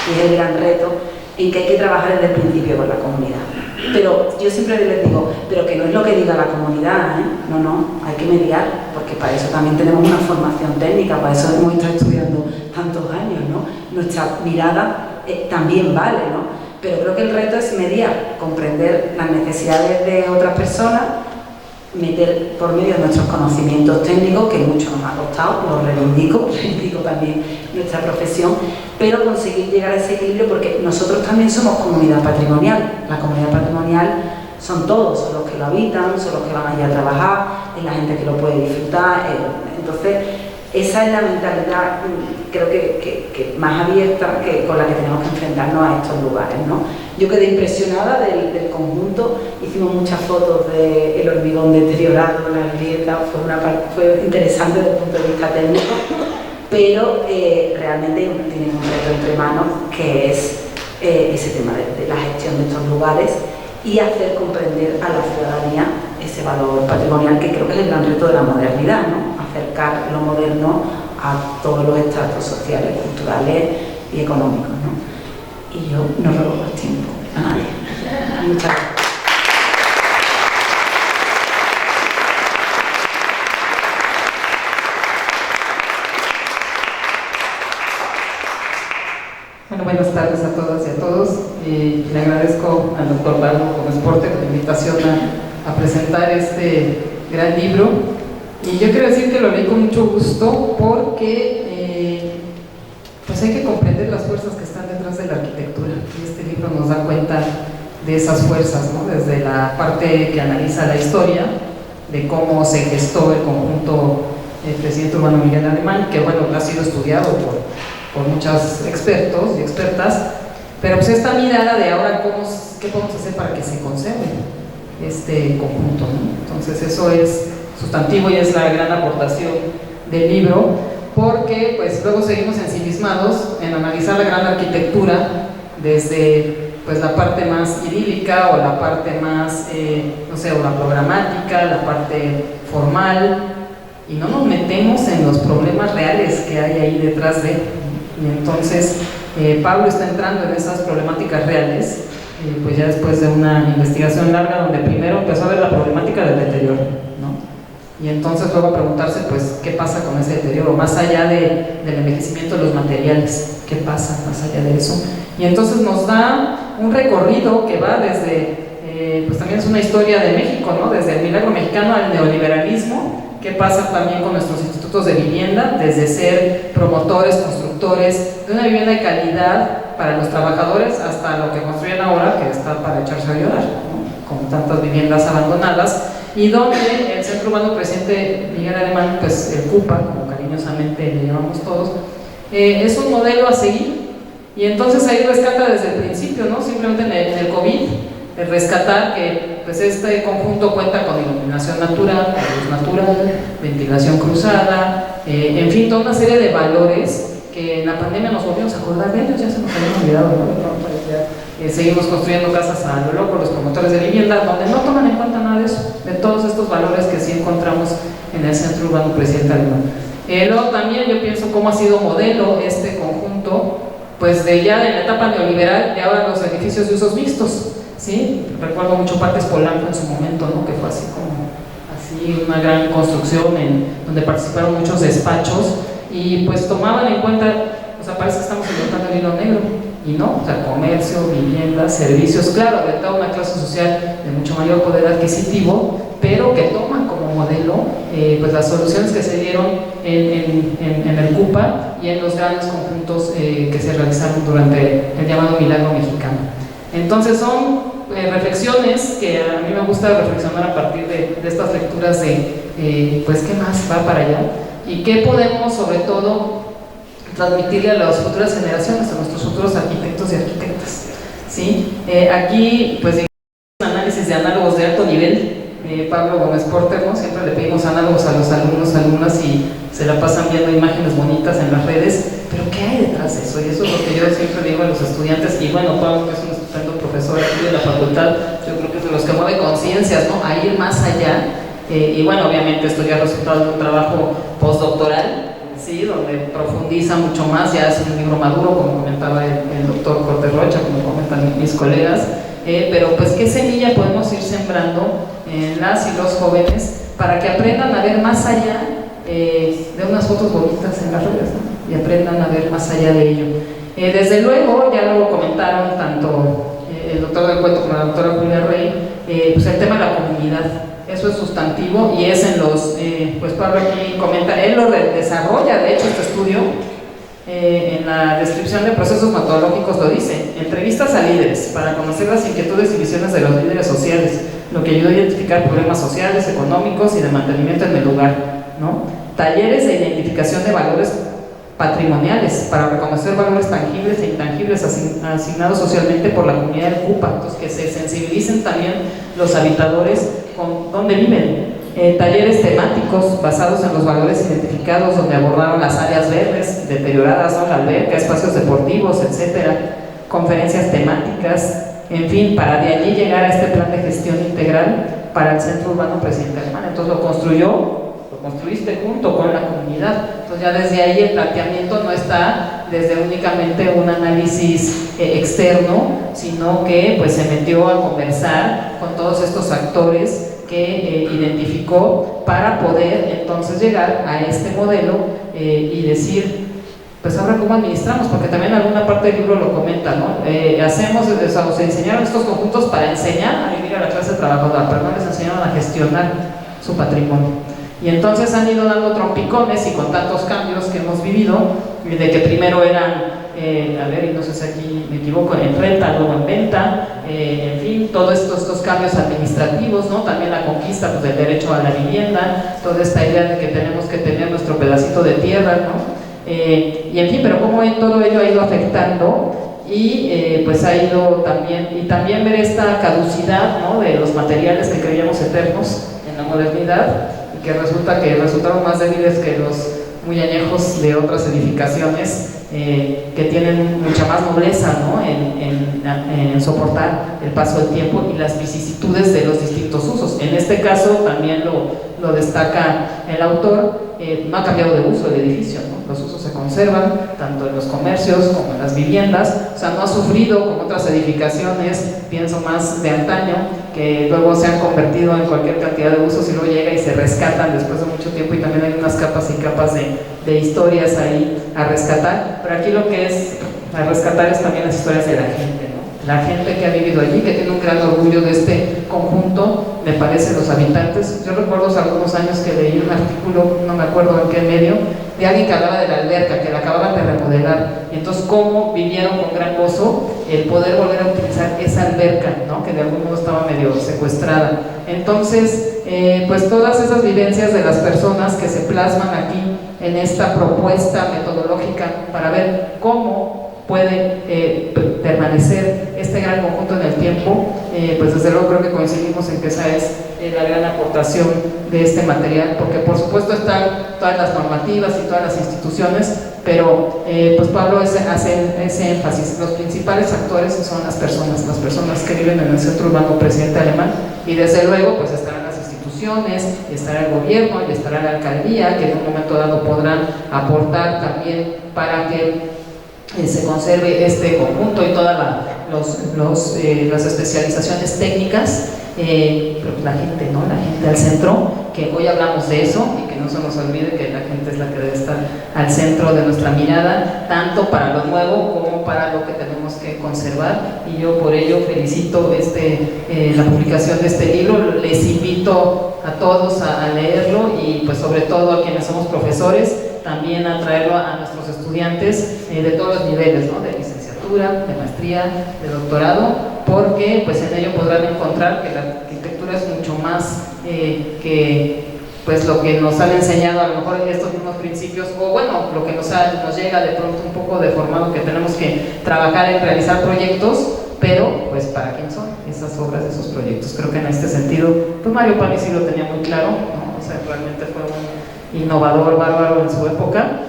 y es el gran reto, en que hay que trabajar desde el principio con la comunidad. Pero yo siempre les digo, pero que no es lo que diga la comunidad, ¿eh? No, hay que mediar, porque para eso también tenemos una formación técnica, para eso hemos estado estudiando tantos años, ¿no? Nuestra mirada también vale, ¿no? Pero creo que el reto es mediar, comprender las necesidades de otras personas, meter por medio de nuestros conocimientos técnicos, que mucho nos ha costado, lo reivindico también nuestra profesión, pero conseguir llegar a ese equilibrio, porque nosotros también somos comunidad patrimonial. La comunidad patrimonial son todos, son los que lo habitan, son los que van allí a trabajar, es la gente que lo puede disfrutar. Entonces, esa es la mentalidad, creo que más abierta con la que tenemos que enfrentarnos a estos lugares, ¿no? Yo quedé impresionada del conjunto, hicimos muchas fotos del hormigón deteriorado, la grieta, fue interesante desde el punto de vista técnico, pero realmente tienen un reto entre manos, que es ese tema de la gestión de estos lugares y hacer comprender a la ciudadanía ese valor patrimonial, que creo que es el gran reto de la modernidad, ¿no? Acercar lo moderno a todos los estratos sociales, culturales y económicos, ¿no? Y yo no robo más tiempo a nadie. Muchas gracias. Bueno, buenas tardes a todas y a todos. Le agradezco al doctor Pablo Gómez Porte por la invitación a presentar este gran libro. Y yo quiero decir que lo leí con mucho gusto porque pues hay que comprender las fuerzas que están detrás de la arquitectura. Y este libro nos da cuenta de esas fuerzas, ¿no? Desde la parte que analiza la historia, de cómo se gestó el conjunto del presidente Urbano Miguel Alemán, que bueno, ha sido estudiado por muchos expertos y expertas, pero pues esta mirada de ahora qué podemos hacer para que se conserve este conjunto, ¿no? Entonces eso es sustantivo y es la gran aportación del libro, porque pues luego seguimos ensimismados en analizar la gran arquitectura desde pues la parte más idílica o la parte más, no sé, o la programática, la parte formal, y no nos metemos en los problemas reales que hay ahí detrás de. Y entonces Pablo está entrando en esas problemáticas reales, pues ya después de una investigación larga donde primero empezó a ver la problemática del deterioro, ¿no? Y entonces luego a preguntarse, pues, ¿qué pasa con ese deterioro? Más allá del envejecimiento de los materiales, ¿qué pasa más allá de eso? Y entonces nos da un recorrido que va desde, pues también es una historia de México, ¿no? Desde el milagro mexicano al neoliberalismo. ¿Qué pasa también con nuestros institutos de vivienda? Desde ser promotores, constructores de una vivienda de calidad para los trabajadores hasta lo que construyen ahora, que está para echarse a llorar, ¿no? Con tantas viviendas abandonadas, y donde el Centro Urbano Presidente Miguel Alemán, pues el CUPA, como cariñosamente le llamamos todos, es un modelo a seguir. Y entonces ahí rescata desde el principio, ¿no? Simplemente en el COVID, el rescatar que pues este conjunto cuenta con iluminación natural, luz natural, ventilación cruzada, en fin, toda una serie de valores que en la pandemia nos volvimos a acordar de ellos, ya se nos habían olvidado, ¿no? Seguimos construyendo casas a lo loco, los promotores de vivienda, donde no toman en cuenta nada de eso, de todos estos valores que sí encontramos en el Centro Urbano Presidente Alemán. Luego también yo pienso cómo ha sido modelo este conjunto, pues de ya en la etapa neoliberal, de ahora los edificios de usos mixtos, ¿sí? Recuerdo mucho Parques Polanco en su momento, ¿no? Que fue así como, así una gran construcción donde participaron muchos despachos y pues tomaban en cuenta, o sea, parece que estamos inventando el hilo negro, y no, o sea, comercio, vivienda, servicios, claro, de toda una clase social de mucho mayor poder adquisitivo, pero que toman como modelo pues las soluciones que se dieron en el CUPA y en los grandes conjuntos que se realizaron durante el llamado Milagro Mexicano. Entonces son reflexiones que a mí me gusta reflexionar a partir de estas lecturas de pues qué más va para allá y qué podemos sobre todo transmitirle a las futuras generaciones, a nuestros futuros arquitectos y arquitectas, ¿sí? Aquí pues un análisis de análogos de alto nivel. Pablo Gómez Porter, ¿no? Siempre le pedimos análogos a los alumnos, alumnas y se la pasan viendo imágenes bonitas en las redes, pero ¿qué hay detrás de eso? Y eso es lo que yo siempre digo a los estudiantes, y bueno, Pablo, que es un estupendo profesor aquí de la facultad, yo creo que es de los que mueve conciencias, ¿no? A ir más allá, y bueno, obviamente esto ya ha resultado de un trabajo postdoctoral, ¿sí? Donde profundiza mucho más, ya es un libro maduro, como comentaba el doctor Cortés Rocha, como comentan mis colegas, pero pues qué semilla podemos ir sembrando en las y los jóvenes para que aprendan a ver más allá de unas fotos bonitas en las redes, ¿no? Y aprendan a ver más allá de ello. Desde luego, ya lo comentaron tanto el doctor del Cuento como la doctora Julia Rey, pues el tema de la comunidad, eso es sustantivo y es en los, pues Pablo aquí comenta, él lo desarrolla, de hecho este estudio, en la descripción de procesos metodológicos lo dice: entrevistas a líderes para conocer las inquietudes y visiones de los líderes sociales, lo que ayuda a identificar problemas sociales, económicos y de mantenimiento en el lugar, ¿no? Talleres de identificación de valores patrimoniales para reconocer valores tangibles e intangibles asignados socialmente por la comunidad del CUPA, entonces que se sensibilicen también los habitadores con dónde viven. Talleres temáticos basados en los valores identificados, donde abordaron las áreas verdes deterioradas, ¿no? La alberca, espacios deportivos, etcétera. Conferencias temáticas, en fin, para de allí llegar a este plan de gestión integral para el Centro Urbano Presidente Alemán. Entonces lo construiste junto con la comunidad. Entonces ya desde ahí el planteamiento no está desde únicamente un análisis externo, sino que pues se metió a conversar con todos estos actores que identificó para poder entonces llegar a este modelo y decir, pues ahora cómo administramos, porque también en alguna parte del libro lo comenta, ¿no? Se enseñaron estos conjuntos para enseñar a vivir a la clase trabajadora, pero no les enseñaron a gestionar su patrimonio. Y entonces han ido dando trompicones y con tantos cambios que hemos vivido, de que primero eran, a ver, y no sé si aquí me equivoco, en renta, luego en venta, en fin, todos estos cambios administrativos, ¿no? También la conquista pues, del derecho a la vivienda, toda esta idea de que tenemos que tener nuestro pedacito de tierra, ¿no? Y en fin, pero cómo todo ello ha ido afectando y pues ha ido también ver esta caducidad, ¿no? De los materiales que creíamos eternos en la modernidad, que resultaron más débiles que los muy añejos de otras edificaciones, que tienen mucha más nobleza, ¿no? en soportar el paso del tiempo y las vicisitudes de los distintos usos. En este caso también lo destaca el autor. No ha cambiado de uso el edificio, ¿no? Los usos se conservan tanto en los comercios como en las viviendas, o sea, no ha sufrido como otras edificaciones, pienso más de antaño, que luego se han convertido en cualquier cantidad de usos y luego llega y se rescatan después de mucho tiempo, y también hay unas capas y capas de historias ahí a rescatar. Pero aquí lo que es a rescatar es también las historias de la gente, ¿no? La gente que ha vivido allí, que tiene un gran orgullo de este conjunto, me parece, los habitantes. Yo recuerdo hace algunos años que leí un artículo, no me acuerdo en qué medio, de alguien que hablaba de la alberca, que la acababan de remodelar, y entonces cómo vivieron con gran gozo el poder volver a utilizar esa alberca, ¿no? Que de algún modo estaba medio secuestrada. Entonces, pues todas esas vivencias de las personas que se plasman aquí en esta propuesta metodológica para ver cómo puede permanecer este gran conjunto en el tiempo, pues desde luego creo que coincidimos en que esa es la gran aportación de este material, porque por supuesto están todas las normativas y todas las instituciones, pero pues Pablo hace ese énfasis. Los principales actores son las personas que viven en el centro urbano Presidente Alemán, y desde luego pues estarán las instituciones, estará el gobierno y estará la alcaldía, que en un momento dado podrán aportar también para que se conserve este conjunto y todas las especializaciones técnicas, pero la gente, ¿no? La gente al centro, que hoy hablamos de eso, y que no se nos olvide que la gente es la que debe estar al centro de nuestra mirada, tanto para lo nuevo como para lo que tenemos que conservar. Y yo por ello felicito la publicación de este libro. Les invito a todos a leerlo, y pues sobre todo a quienes somos profesores, también a traerlo a nuestros estudiantes de todos los niveles, ¿no? De licenciatura, de maestría, de doctorado, porque pues en ello podrán encontrar que la arquitectura es mucho más que pues lo que nos han enseñado a lo mejor estos mismos principios, o bueno, lo que nos llega de pronto un poco deformado, que tenemos que trabajar en realizar proyectos, pero pues para quién son esas obras, esos proyectos. Creo que en este sentido, pues Mario Pani sí lo tenía muy claro, ¿no? O sea, realmente fue un innovador bárbaro en su época.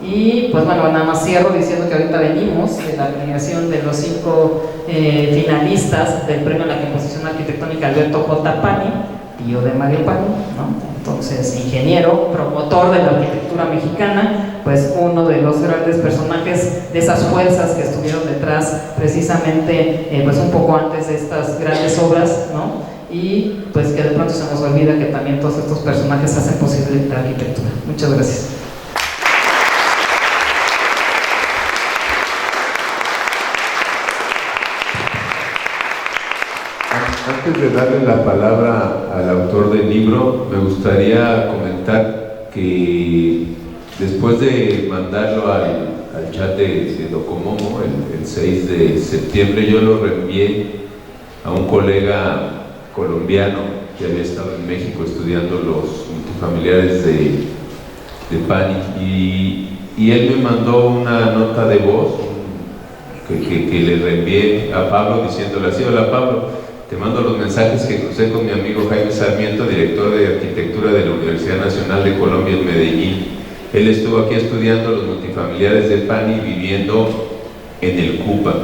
Y pues bueno, nada más cierro diciendo que ahorita venimos de la premiación de los 5 finalistas del premio a la composición arquitectónica Alberto J. Pani, tío de Mario Pani, ¿no? Entonces, ingeniero, promotor de la arquitectura mexicana, pues uno de los grandes personajes de esas fuerzas que estuvieron detrás precisamente, pues un poco antes de estas grandes obras, ¿no? Y pues que de pronto se nos olvida que también todos estos personajes hacen posible la arquitectura. Muchas gracias. Antes de darle la palabra al autor del libro, me gustaría comentar que después de mandarlo al chat de Docomomo el 6 de septiembre, yo lo reenvié a un colega colombiano que había estado en México estudiando los multifamiliares de Pani, y él me mandó una nota de voz que le reenvié a Pablo diciéndole así: hola Pablo, te mando los mensajes que crucé con mi amigo Jaime Sarmiento, director de arquitectura de la Universidad Nacional de Colombia en Medellín. Él estuvo aquí estudiando los multifamiliares de Pani, viviendo en el Cupa.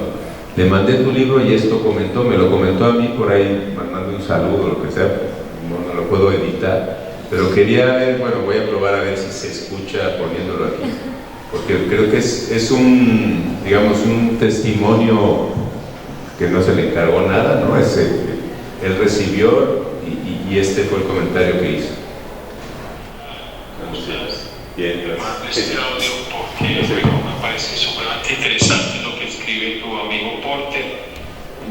Le mandé tu libro y esto me lo comentó a mí por ahí, mandando un saludo, lo que sea, no lo puedo editar, pero quería ver, bueno, voy a probar a ver si se escucha poniéndolo aquí, porque creo que es un, digamos, un testimonio que no se le encargó nada, ¿no? Él recibió y este fue el comentario que hizo. Bien, gracias. Este audio porque me parece sumamente interesante lo que escribe tu amigo Porter.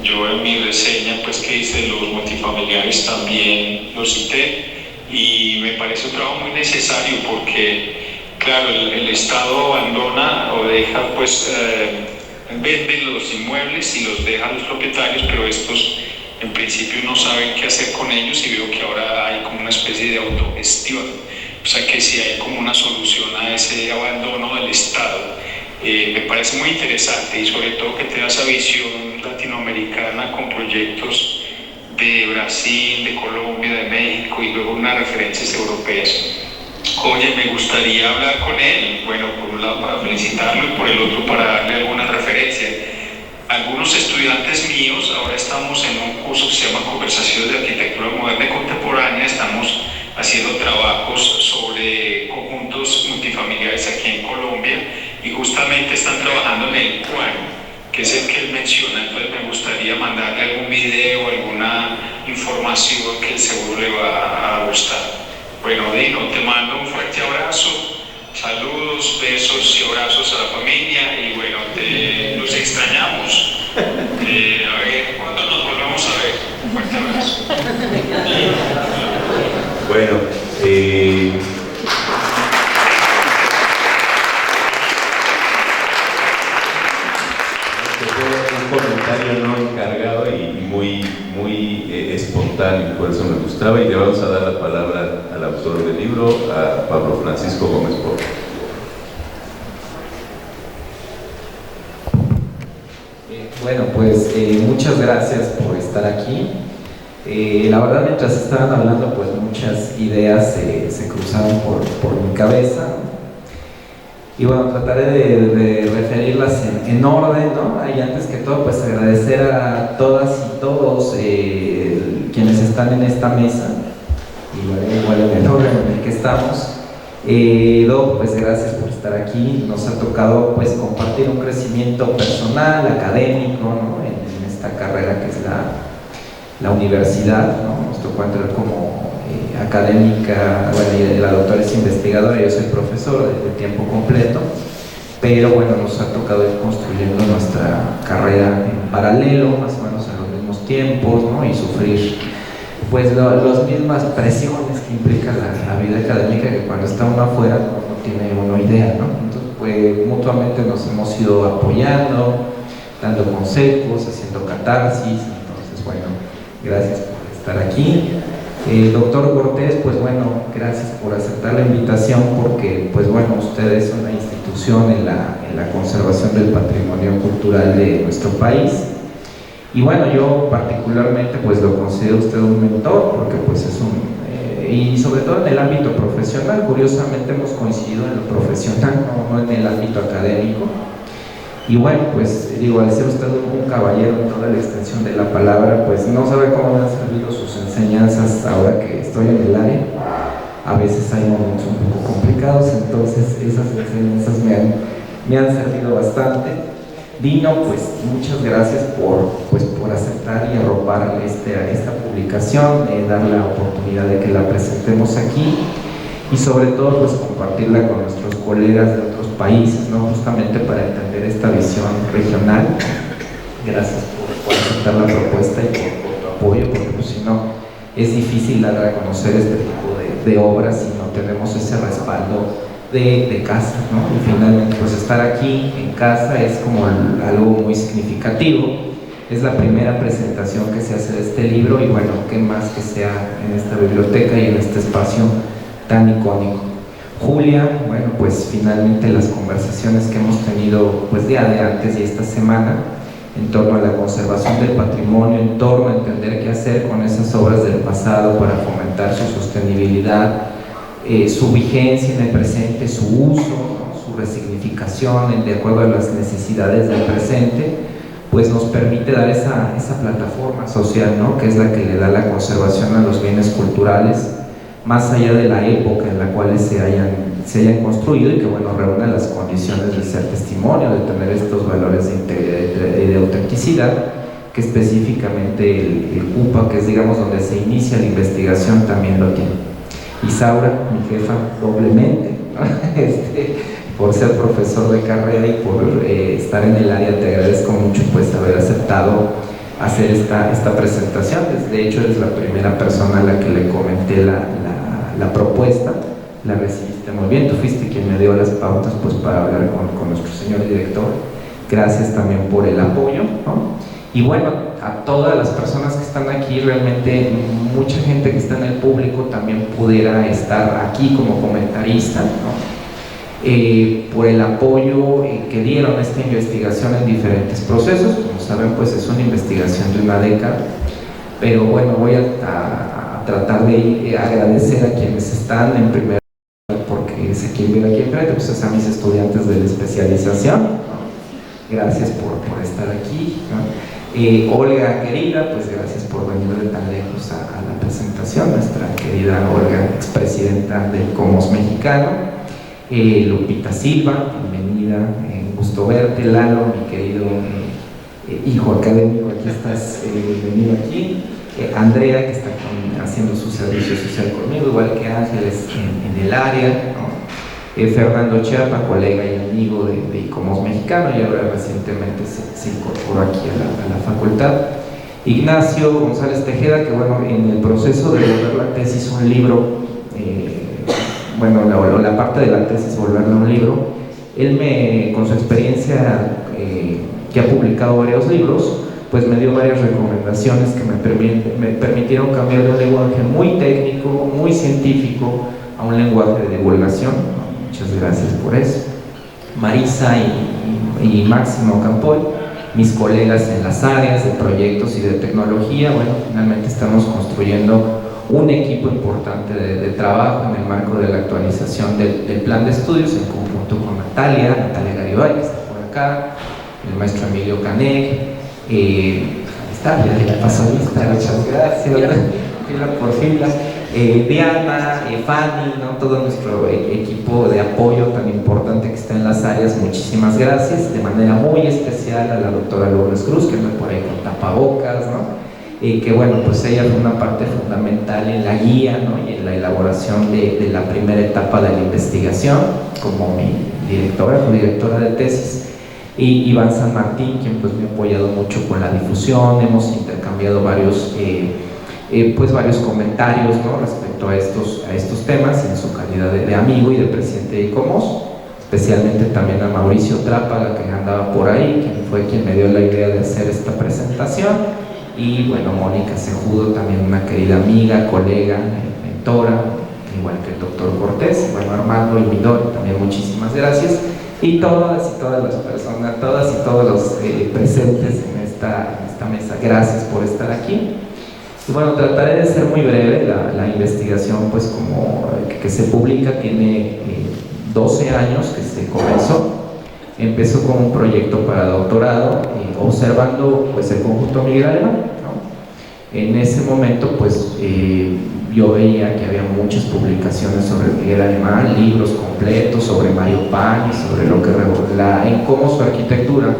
Yo en mi reseña pues que hice de los multifamiliares también lo cité, y me parece un trabajo muy necesario porque claro, el Estado abandona o deja pues vende los inmuebles y los deja a los propietarios, pero estos en principio no saben qué hacer con ellos, y veo que ahora hay como una especie de autogestión. O sea que si hay como una solución a ese abandono del Estado, me parece muy interesante, y sobre todo que te da esa visión latinoamericana con proyectos de Brasil, de Colombia, de México, y luego unas referencias europeas oye, me gustaría hablar con él. Bueno, por un lado para felicitarlo y por el otro para darle alguna referencia. Algunos estudiantes míos, ahora estamos en un curso que se llama Conversaciones de Arquitectura Moderna y Contemporánea, estamos haciendo trabajos sobre conjuntos multifamiliares aquí en Colombia y justamente están trabajando en el cual, que es el que él menciona. Entonces me gustaría mandarle algún video, alguna información que seguro le va a gustar. Bueno, Dino, te mando un fuerte abrazo, saludos, besos y abrazos a la familia y bueno, los extrañamos. A ver, ¿cuándo nos volvamos a ver? Un fuerte abrazo. Bueno, un comentario no encargado y muy espontáneo, por eso me gustaba, y le vamos a dar la palabra al autor del libro, a Pablo Francisco Gómez Porte. Bueno, pues muchas gracias por estar aquí. La verdad, mientras estaban hablando, pues muchas ideas se cruzaron por mi cabeza. Y bueno, trataré de referirlas en orden, ¿no? Y antes que todo, pues agradecer a todas y todos quienes están en esta mesa, y igual en el orden en el que estamos. Doc, pues gracias por estar aquí. Nos ha tocado pues compartir un crecimiento personal, académico, ¿no? en esta carrera que es la universidad, ¿no? Nos tocó entrar como académica, bueno, la doctora es investigadora, yo soy profesor de tiempo completo, pero bueno, nos ha tocado ir construyendo nuestra carrera en paralelo, más o menos en los mismos tiempos, ¿no? Y sufrir pues las mismas presiones que implica la vida académica, que cuando está uno afuera no tiene uno idea, ¿no? Entonces pues mutuamente nos hemos ido apoyando, dando consejos, haciendo catarsis. Entonces bueno, gracias por estar aquí. Doctor Cortés, pues bueno, gracias por aceptar la invitación, porque pues bueno, usted es una institución en la conservación del patrimonio cultural de nuestro país, y bueno, yo particularmente pues lo considero usted un mentor, porque pues es y sobre todo en el ámbito profesional. Curiosamente hemos coincidido en lo profesional, no en el ámbito académico. Y bueno, pues digo, al ser usted un caballero en toda la extensión de la palabra, pues no sabe cómo me han servido sus enseñanzas ahora que estoy en el área. A veces hay momentos un poco complicados, entonces esas enseñanzas me han servido bastante. Dino, pues muchas gracias por aceptar y arropar esta publicación, dar la oportunidad de que la presentemos aquí, y sobre todo pues compartirla con nuestros colegas de otros países, ¿no? Justamente para entender esta visión regional. Gracias por aceptar la propuesta y por tu apoyo, porque pues si no es difícil dar a conocer este tipo de obras si no tenemos ese respaldo de casa, ¿no? Y finalmente pues estar aquí en casa es como algo muy significativo. Es la primera presentación que se hace de este libro, y bueno, qué más que sea en esta biblioteca y en este espacio tan icónico. Julia, bueno, pues finalmente las conversaciones que hemos tenido pues día de antes y esta semana en torno a la conservación del patrimonio, en torno a entender qué hacer con esas obras del pasado para fomentar su sostenibilidad, su vigencia en el presente, su uso, ¿no? Su resignificación de acuerdo a las necesidades del presente, pues nos permite dar esa plataforma social, ¿no? Que es la que le da la conservación a los bienes culturales, más allá de la época en la cual se hayan construido, y que bueno, reúne las condiciones de ser testimonio, de tener estos valores de integridad y de autenticidad, que específicamente el CUPA, que es digamos donde se inicia la investigación, también lo tiene. Isaura, mi jefa, doblemente, ¿no? Por ser profesor de carrera y por estar en el área, te agradezco mucho pues haber aceptado hacer esta presentación. De hecho eres la primera persona a la que le comenté la propuesta, la recibiste muy bien, tú fuiste quien me dio las pautas pues para hablar con nuestro señor director. Gracias también por el apoyo, ¿no? Y bueno, a todas las personas que están aquí, realmente mucha gente que está en el público también pudiera estar aquí como comentarista, ¿no? Por el apoyo que dieron a esta investigación en diferentes procesos. Como saben, pues es una investigación de una década, pero bueno, voy a tratar de agradecer a quienes están en primer lugar por si se quieren ver aquí enfrente, pues a mis estudiantes de la especialización, ¿no? Gracias por estar aquí, ¿no? Olga querida, pues gracias por venir de tan lejos a la presentación, nuestra querida Olga, expresidenta del Comos Mexicano. Lupita Silva, bienvenida, gusto verte. Lalo, mi querido hijo académico, aquí estás, bienvenido aquí. Andrea, que está haciendo su servicio social conmigo, igual que Ángeles en el área, ¿no? Fernando Chiapa, colega y amigo de ICOMOS Mexicano, y ahora recientemente se incorporó aquí a la facultad. Ignacio González Tejeda, que bueno, en el proceso de volver la tesis un libro, la parte de la tesis volverla un libro, él con su experiencia, que ha publicado varios libros, pues me dio varias recomendaciones que me permitieron cambiar de un lenguaje muy técnico, muy científico, a un lenguaje de divulgación. Muchas gracias por eso. Marisa y Máximo Campoy, mis colegas en las áreas de proyectos y de tecnología. Bueno, finalmente estamos construyendo un equipo importante de trabajo en el marco de la actualización del plan de estudios, en conjunto con Natalia Garibay, que está por acá, el maestro Emilio Caneg, está, ya pasó lista, muchas gracias, fila por fila, Diana, Fanny, ¿no? Todo nuestro equipo de apoyo tan importante que está en las áreas, muchísimas gracias, de manera muy especial a la doctora Lourdes Cruz, que anda por ahí con tapabocas, ¿no? Que bueno, pues ella fue una parte fundamental en la guía, ¿no? Y en la elaboración de la primera etapa de la investigación, como mi directora de tesis. Y Iván San Martín, quien pues me ha apoyado mucho con la difusión, hemos intercambiado varios comentarios, ¿no? Respecto a estos temas, en su calidad de amigo y de presidente de ICOMOS, especialmente también a Mauricio Trápaga, que andaba por ahí, quien fue quien me dio la idea de hacer esta presentación. Y bueno, Mónica Cejudo, también una querida amiga, colega, mentora, igual que el doctor Cortés. Bueno, Armando y Midori, también muchísimas gracias. Y todas las personas, todas y todos los presentes en esta mesa, gracias por estar aquí. Y bueno, trataré de ser muy breve. La investigación, pues como que se publica, tiene 12 años que se comenzó. Empezó como un proyecto para doctorado, observando pues el conjunto Miguel Alemán, ¿no? En ese momento pues yo veía que había muchas publicaciones sobre Miguel Alemán, libros completos sobre Mario Pani, sobre lo que en cómo su arquitectura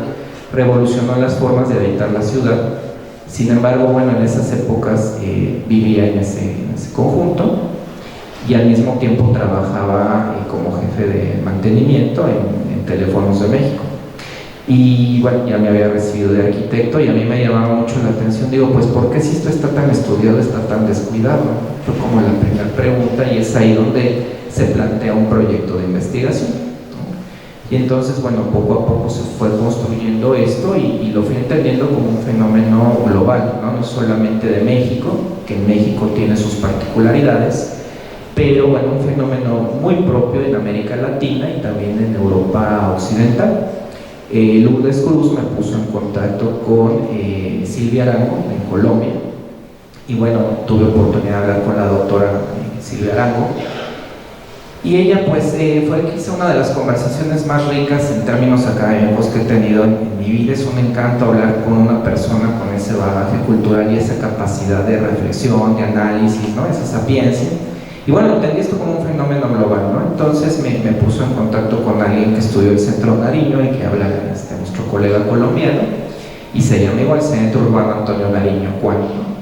revolucionó las formas de habitar la ciudad. Sin embargo, bueno, en esas épocas vivía en ese conjunto y al mismo tiempo trabajaba como jefe de mantenimiento en Teléfonos de México. Y bueno, ya me había recibido de arquitecto y a mí me llamaba mucho la atención. Digo, pues ¿por qué si esto está tan estudiado, está tan descuidado? Fue como la primera pregunta, y es ahí donde se plantea un proyecto de investigación, ¿no? Y entonces, bueno, poco a poco se fue construyendo esto y lo fui entendiendo como un fenómeno global, ¿no? No solamente de México, que en México tiene sus particularidades, pero bueno, un fenómeno muy propio en América Latina y también en Europa Occidental. Lourdes Cruz me puso en contacto con Silvia Arango en Colombia, y bueno, tuve oportunidad de hablar con la doctora Silvia Arango, y ella pues fue quizá una de las conversaciones más ricas en términos académicos que he tenido en mi vida. Es un encanto hablar con una persona con ese bagaje cultural y esa capacidad de reflexión, de análisis, ¿no? Esa sapiencia. Y bueno, entendí esto como un fenómeno global, ¿no? Entonces me puso en contacto con alguien que estudió el Centro Nariño y que habla nuestro colega colombiano, y se llama igual Centro Urbano Antonio Nariño, Juan, ¿no?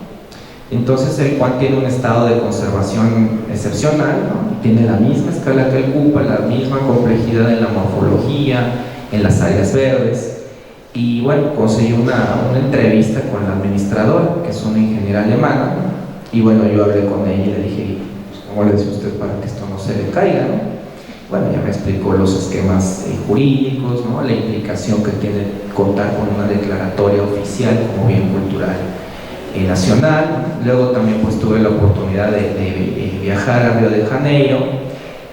Entonces el Juan tiene un estado de conservación excepcional, ¿no? Y tiene la misma escala que el CUPA, la misma complejidad en la morfología, en las áreas verdes. Y bueno, conseguí una entrevista con la administradora, que es una ingeniera alemana, ¿no? Y bueno, yo hablé con ella y le dije, ¿cómo le dice usted para que esto no se le caiga, ¿no? Bueno, ya me explicó los esquemas jurídicos, ¿no? La implicación que tiene contar con una declaratoria oficial como bien cultural nacional. Luego también pues tuve la oportunidad de viajar a Río de Janeiro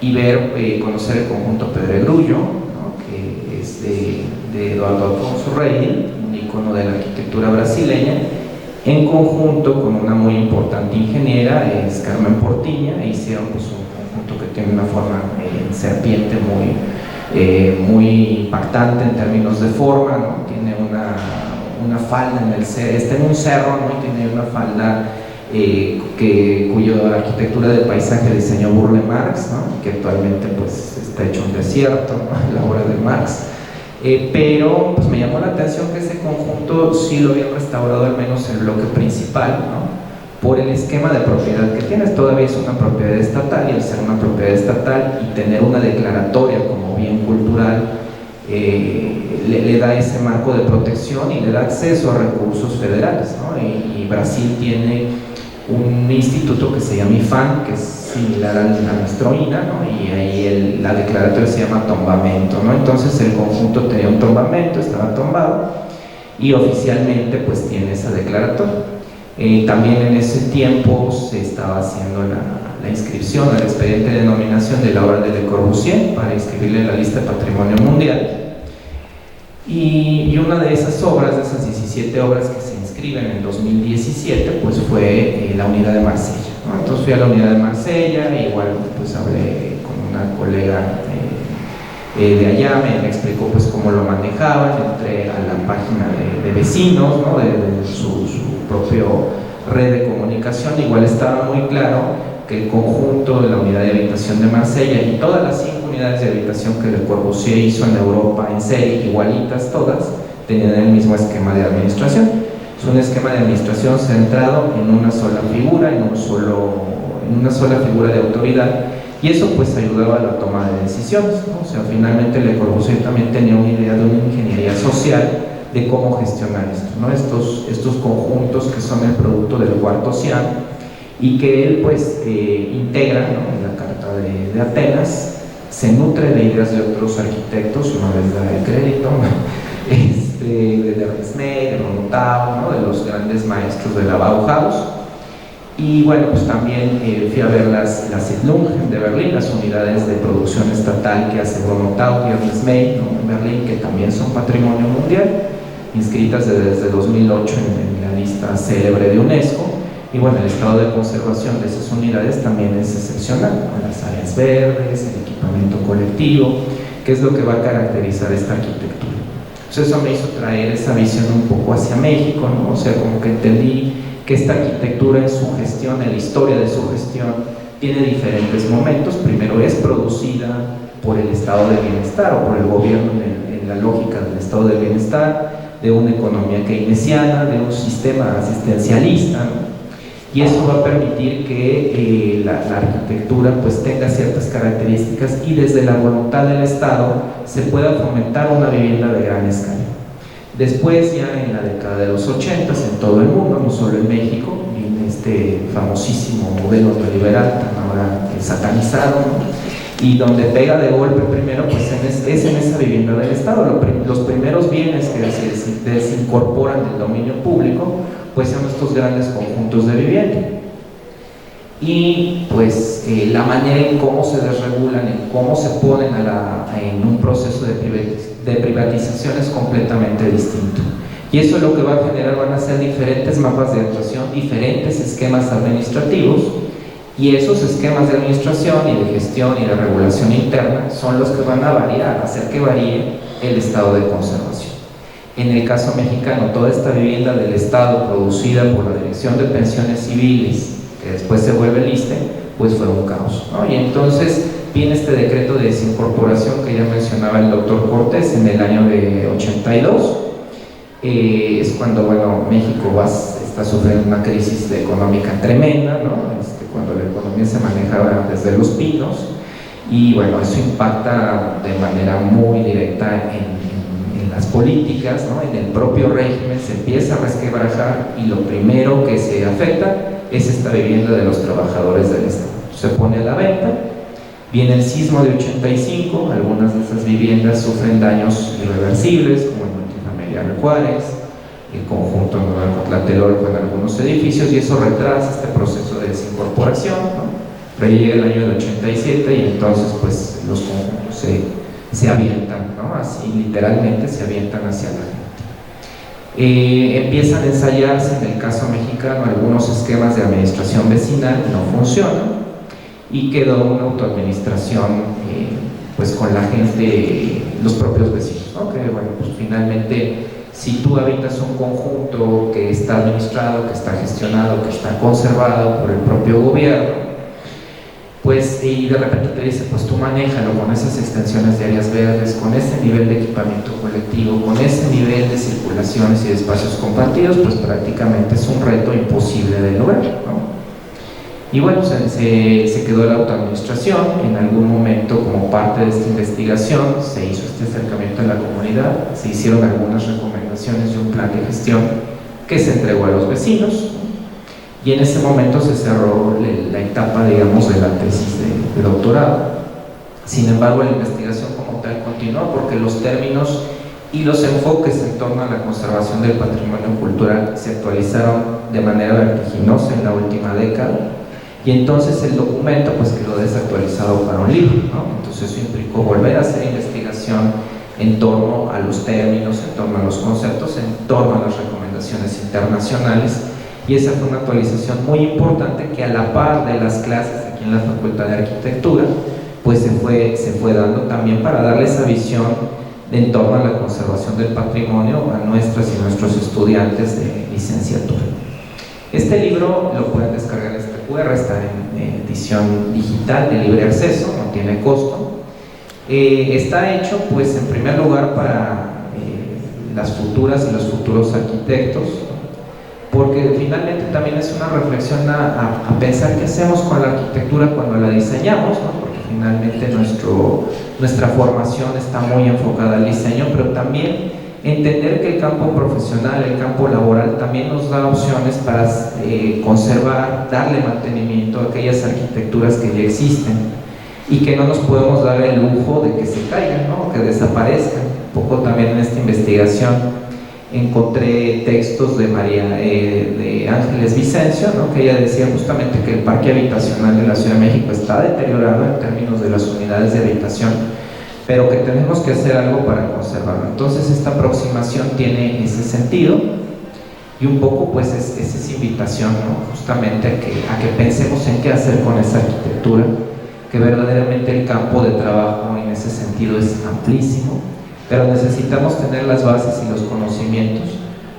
y conocer el conjunto Pedregrullo, ¿no? Que es de Eduardo Alfonso Rey, un icono de la arquitectura brasileña, en conjunto con una muy importante ingeniera, es Carmen Portiña, e hicieron pues un conjunto que tiene una forma en serpiente muy impactante en términos de forma, ¿no? Tiene una falda está en un cerro, ¿no? Y tiene una falda cuya arquitectura del paisaje diseñó Burle Marx, ¿no? Que actualmente pues está hecho un desierto, ¿no? La obra de Marx. Pero pues me llamó la atención que ese conjunto sí lo habían restaurado, al menos el bloque principal, ¿no? Por el esquema de propiedad que tienes. Todavía es una propiedad estatal, y al ser una propiedad estatal y tener una declaratoria como bien cultural, le da ese marco de protección y le da acceso a recursos federales, ¿no? Y Brasil tiene un instituto que se llama IFAM, que es similar a nuestro INA, ¿no? Y ahí la declaratoria se llama tombamento, ¿no? Entonces el conjunto tenía un tombamento, estaba tombado, y oficialmente pues tiene esa declaratoria. También en ese tiempo se estaba haciendo la inscripción al expediente de denominación de la obra de Le Corbusier para inscribirle en la lista de Patrimonio Mundial, y una de esas obras, de esas 17 obras que se inscriben en 2017, pues fue la Unidad de Marsella, ¿no? Entonces fui a la Unidad de Marsella, e igual pues hablé con una colega de allá, me explicó pues cómo lo manejaban. Entré a la página de vecinos, ¿no? de su propio red de comunicación. Igual estaba muy claro que el conjunto de la Unidad de Habitación de Marsella y todas las 5 unidades de habitación que Le Corbusier hizo en Europa en serie, igualitas todas, tenían el mismo esquema de administración. Es un esquema de administración centrado en una sola figura, en una sola figura de autoridad, y eso pues ayudaba a la toma de decisiones, ¿no? O sea, finalmente Le Corbusier también tenía una idea de una ingeniería social de cómo gestionar esto, ¿no? Estos conjuntos que son el producto del cuarto Cian, y que él pues integra, ¿no? En la Carta de Atenas. Se nutre de ideas de otros arquitectos, no les da el crédito, de Ernst May, de Ronotau, ¿no? De los grandes maestros de la Bauhaus. Y bueno, pues también fui a ver las Siedlungen de Berlín, las unidades de producción estatal que hace Ronotau y Ernst May, ¿no? En Berlín, que también son patrimonio mundial, inscritas desde 2008 en la lista célebre de UNESCO. Y bueno, el estado de conservación de esas unidades también es excepcional, ¿no? Las áreas verdes, el equipamiento colectivo, que es lo que va a caracterizar esta arquitectura. Entonces eso me hizo traer esa visión un poco hacia México, ¿no? O sea, como que entendí que esta arquitectura en su gestión, en la historia de su gestión, tiene diferentes momentos. Primero es producida por el estado de bienestar o por el gobierno en la lógica del estado de bienestar, de una economía keynesiana, de un sistema asistencialista, ¿no? Y eso va a permitir que la arquitectura pues tenga ciertas características, y desde la voluntad del Estado se pueda fomentar una vivienda de gran escala. Después, ya en la década de los 80, en todo el mundo, no solo en México, viene este famosísimo modelo neoliberal tan ahora satanizado, ¿no? Y donde pega de golpe primero pues es en esa vivienda del Estado. Los primeros bienes que se desincorporan del dominio público pues son estos grandes conjuntos de vivienda, y pues la manera en cómo se desregulan, en cómo se ponen en un proceso de privatización es completamente distinto, y eso lo que va a generar van a ser diferentes mapas de actuación, diferentes esquemas administrativos, y esos esquemas de administración y de gestión y de regulación interna son los que van a variar, hacer que varíe el estado de conservación. En el caso mexicano, toda esta vivienda del Estado producida por la Dirección de Pensiones Civiles, que después se vuelve el ISSSTE, pues fue un caos, ¿no? Y entonces viene este decreto de desincorporación que ya mencionaba el doctor Cortés en el año de 82. Es cuando, bueno, México está sufriendo una crisis económica tremenda, ¿no? Cuando la economía se manejaba desde los pinos, y bueno, eso impacta de manera muy directa en las políticas, ¿no? En el propio régimen se empieza a resquebrajar, y lo primero que se afecta es esta vivienda de los trabajadores del Estado. Se pone a la venta, viene el sismo de 85, algunas de esas viviendas sufren daños irreversibles, como el multifamiliar Juárez, el conjunto Nuevo Tlatelolco en algunos edificios, y eso retrasa este proceso de desincorporación, ¿no? Pero llega el año del 87 y entonces pues los conjuntos se avientan, ¿no? Así literalmente se avientan hacia la gente. Empiezan a ensayarse, en el caso mexicano, algunos esquemas de administración vecinal, no funcionan, y quedó una autoadministración pues con la gente, los propios vecinos, ¿no? Que bueno, pues finalmente si tú habitas un conjunto que está administrado, que está gestionado, que está conservado por el propio gobierno, pues y de repente te dice, pues tú manéjalo con esas extensiones de áreas verdes, con ese nivel de equipamiento colectivo, con ese nivel de circulaciones y de espacios compartidos, pues prácticamente es un reto imposible de lograr, ¿no? Y bueno, se quedó la autoadministración. En algún momento, como parte de esta investigación, se hizo este acercamiento a la comunidad, se hicieron algunas recomendaciones de un plan de gestión que se entregó a los vecinos, y en ese momento se cerró la etapa, digamos, de la tesis de doctorado. Sin embargo, la investigación como tal continuó porque los términos y los enfoques en torno a la conservación del patrimonio cultural se actualizaron de manera vertiginosa en la última década, y entonces el documento pues quedó desactualizado para un libro, ¿no? Entonces eso implicó volver a hacer investigación en torno a los términos, en torno a los conceptos, en torno a las recomendaciones internacionales, y esa fue una actualización muy importante que a la par de las clases aquí en la Facultad de Arquitectura pues se fue dando también para darle esa visión en torno a la conservación del patrimonio a nuestras y nuestros estudiantes de licenciatura. Este libro lo pueden descargar en este QR, está en edición digital de libre acceso, no tiene costo. Está hecho pues en primer lugar para las futuras y los futuros arquitectos, porque finalmente también es una reflexión a pensar qué hacemos con la arquitectura cuando la diseñamos, ¿no? Porque finalmente nuestra formación está muy enfocada al diseño, pero también entender que el campo profesional, el campo laboral también nos da opciones para conservar, darle mantenimiento a aquellas arquitecturas que ya existen y que no nos podemos dar el lujo de que se caigan, ¿no? Que desaparezcan. Un poco también en esta investigación encontré textos de Ángeles Vicencio, ¿no? Que ella decía justamente que el parque habitacional de la Ciudad de México está deteriorado en términos de las unidades de habitación, pero que tenemos que hacer algo para conservarlo. Entonces esta aproximación tiene ese sentido, y un poco pues es esa invitación, ¿no? Justamente a que pensemos en qué hacer con esa arquitectura, que verdaderamente el campo de trabajo en ese sentido es amplísimo, pero necesitamos tener las bases y los conocimientos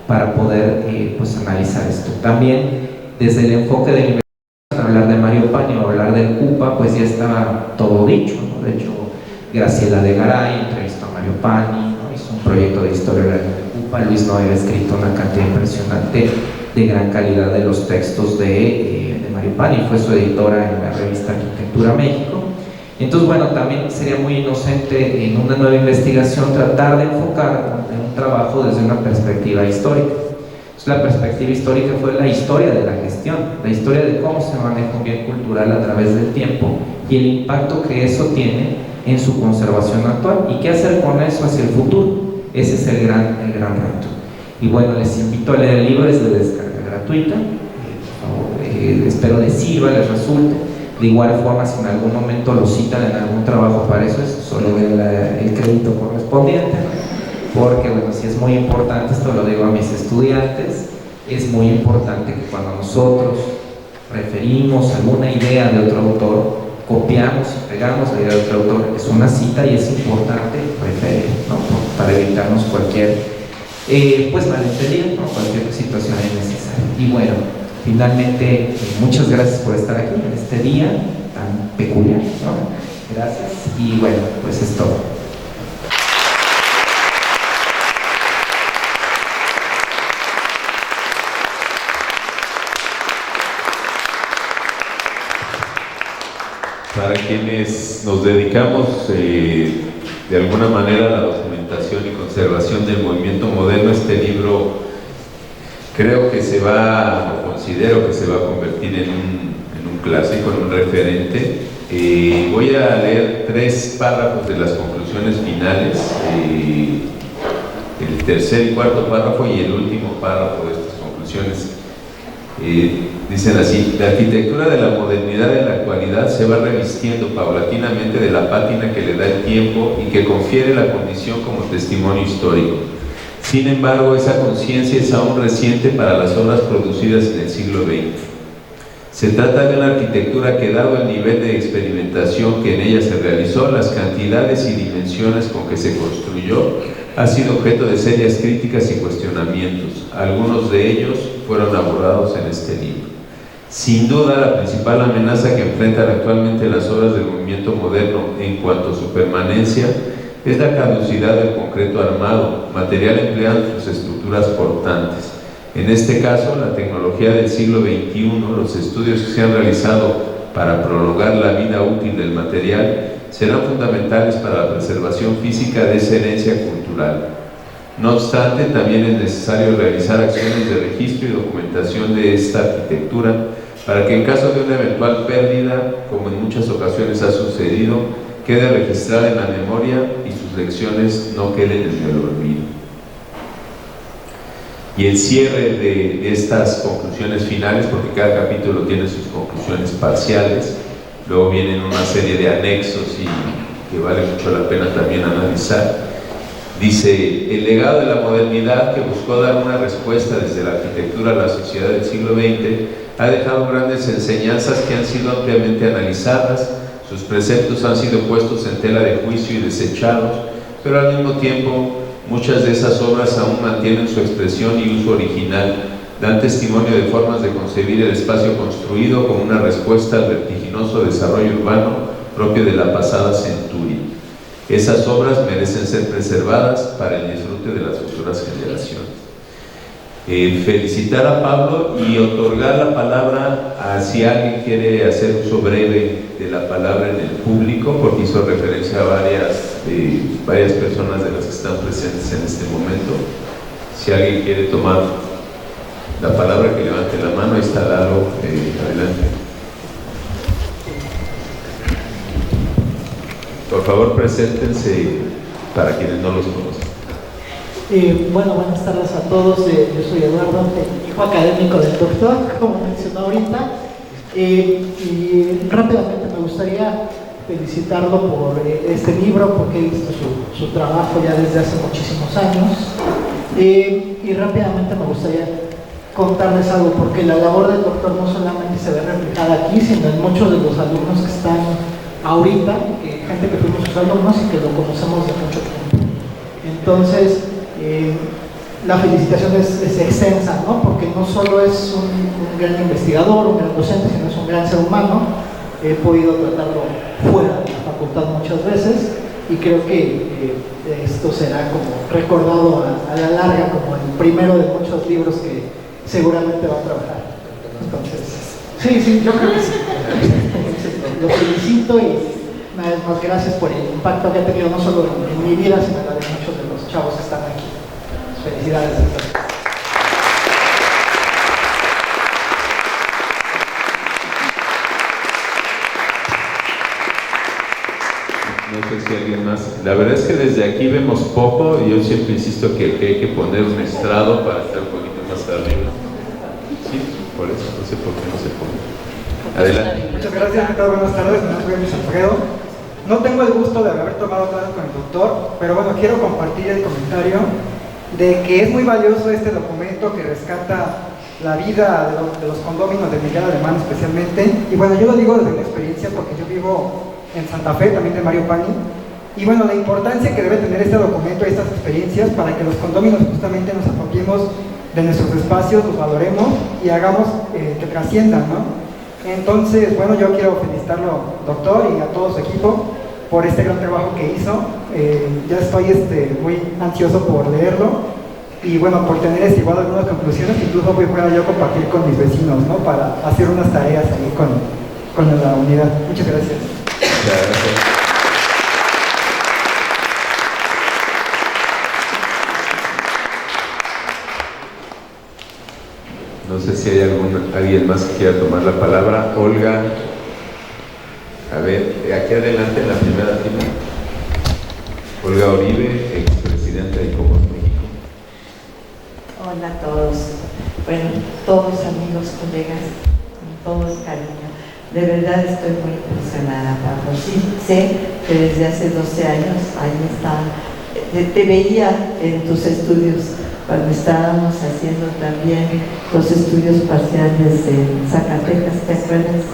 para poder pues analizar esto. También desde el enfoque de la investigación, hablar de Mario Pani o hablar del CUPA pues ya estaba todo dicho, ¿no? De hecho Graciela de Garay entrevistó a Mario Pani, ¿no? Hizo un proyecto de historia oral del CUPA. Luis Noel ha escrito una cantidad impresionante de gran calidad de los textos de Mario Pani, fue su editora en la revista Arquitectura México. Entonces, bueno, también sería muy inocente en una nueva investigación tratar de enfocar en un trabajo desde una perspectiva histórica. Entonces, la perspectiva histórica fue la historia de la gestión, la historia de cómo se maneja un bien cultural a través del tiempo y el impacto que eso tiene en su conservación actual y qué hacer con eso hacia el futuro. Ese es el gran reto. Y bueno, les invito a leer el libro, es de descarga gratuita. Espero les sirva, les resulte. De igual forma, si en algún momento lo citan en algún trabajo para eso, solo den el crédito correspondiente, porque bueno, si es muy importante, esto lo digo a mis estudiantes, es muy importante que cuando nosotros referimos alguna idea de otro autor, copiamos y pegamos la idea de otro autor, es una cita y es importante referir, ¿no? Para evitarnos cualquier pues malentendido, ¿no? Cualquier situación innecesaria. Y bueno, finalmente, muchas gracias por estar aquí en este día tan peculiar, ¿no? Gracias, y bueno, pues es todo. Para quienes nos dedicamos de alguna manera a la documentación y conservación del movimiento moderno, este libro creo que considero que se va a convertir en un clásico, en un referente. Voy a leer 3 párrafos de las conclusiones finales, el tercer y cuarto párrafo y el último párrafo de estas conclusiones. Dicen así: la arquitectura de la modernidad en la actualidad se va revistiendo paulatinamente de la pátina que le da el tiempo y que confiere la condición como testimonio histórico. Sin embargo, esa conciencia es aún reciente para las obras producidas en el siglo XX. Se trata de una arquitectura que, dado el nivel de experimentación que en ella se realizó, las cantidades y dimensiones con que se construyó, ha sido objeto de serias críticas y cuestionamientos. Algunos de ellos fueron abordados en este libro. Sin duda, la principal amenaza que enfrentan actualmente las obras del movimiento moderno en cuanto a su permanencia es la caducidad del concreto armado, material empleado en sus estructuras portantes. En este caso, la tecnología del siglo XXI, los estudios que se han realizado para prolongar la vida útil del material, serán fundamentales para la preservación física de esa herencia cultural. No obstante, también es necesario realizar acciones de registro y documentación de esta arquitectura para que en caso de una eventual pérdida, como en muchas ocasiones ha sucedido, quede registrada en la memoria y sus lecciones no queden en el olvido. Y el cierre de estas conclusiones finales, porque cada capítulo tiene sus conclusiones parciales, luego vienen una serie de anexos y que vale mucho la pena también analizar. Dice: el legado de la modernidad, que buscó dar una respuesta desde la arquitectura a la sociedad del siglo XX, ha dejado grandes enseñanzas que han sido ampliamente analizadas. Sus preceptos han sido puestos en tela de juicio y desechados, pero al mismo tiempo muchas de esas obras aún mantienen su expresión y uso original, dan testimonio de formas de concebir el espacio construido como una respuesta al vertiginoso desarrollo urbano propio de la pasada centuria. Esas obras merecen ser preservadas para el disfrute de las futuras generaciones. Felicitar a Pablo y otorgar la palabra a si alguien quiere hacer uso breve de la palabra en el público, porque hizo referencia a varias personas de las que están presentes en este momento. Si alguien quiere tomar la palabra, que levante la mano. Ahí está Lalo, adelante. Por favor, preséntense para quienes no los conocen. Bueno, buenas tardes a todos. Yo soy Eduardo, hijo académico del doctor, como mencionó ahorita. Y rápidamente me gustaría felicitarlo por este libro, porque he visto su trabajo ya desde hace muchísimos años. Y rápidamente me gustaría contarles algo, porque la labor del doctor no solamente se ve reflejada aquí, sino en muchos de los alumnos que están ahorita, gente que fuimos sus alumnos y que lo conocemos de mucho tiempo. Entonces, la felicitación es extensa, ¿no? Porque no solo es un gran investigador, un gran docente, sino es un gran ser humano. He podido tratarlo fuera de la facultad muchas veces y creo que esto será como recordado a la larga como el primero de muchos libros que seguramente va a trabajar. Entonces, sí, yo creo que sí. Lo felicito y una vez más gracias por el impacto que ha tenido no solo en mi vida, sino en la de muchos de los chavos que están aquí. Felicidades. No sé si alguien más. La verdad es que desde aquí vemos poco y yo siempre insisto que hay que poner un estrado para estar un poquito más arriba. Sí, por eso, no sé por qué no se pone. Adelante. Muchas gracias, Ricardo. Buenas tardes. Mi nombre es Luis Alfredo. No tengo el gusto de haber tomado clases con el doctor, pero bueno, quiero compartir el comentario de que es muy valioso este documento que rescata la vida de los condóminos de Miguel Alemán especialmente. Y bueno, yo lo digo desde mi experiencia porque yo vivo en Santa Fe, también de Mario Pani. Y bueno, la importancia que debe tener este documento y estas experiencias para que los condóminos justamente nos apropiemos de nuestros espacios, los valoremos y hagamos que trasciendan, ¿no? Entonces, bueno, yo quiero felicitarlo, doctor, y a todo su equipo por este gran trabajo que hizo. Ya estoy muy ansioso por leerlo y bueno, por tener igual algunas conclusiones que incluso pueda yo compartir con mis vecinos, ¿no? Para hacer unas tareas ahí con la unidad. Muchas gracias. Gracias. No sé si hay alguien más que quiera tomar la palabra. Olga, a ver, aquí adelante en la primera fila. Olga Oribe, expresidenta de Icomos México. Hola a todos. Bueno, todos amigos, colegas, con todo cariño. De verdad estoy muy impresionada, Pablo. Sí, sé que desde hace 12 años ahí está, te veía en tus estudios cuando estábamos haciendo también los estudios parciales en Zacatecas, ¿te acuerdas?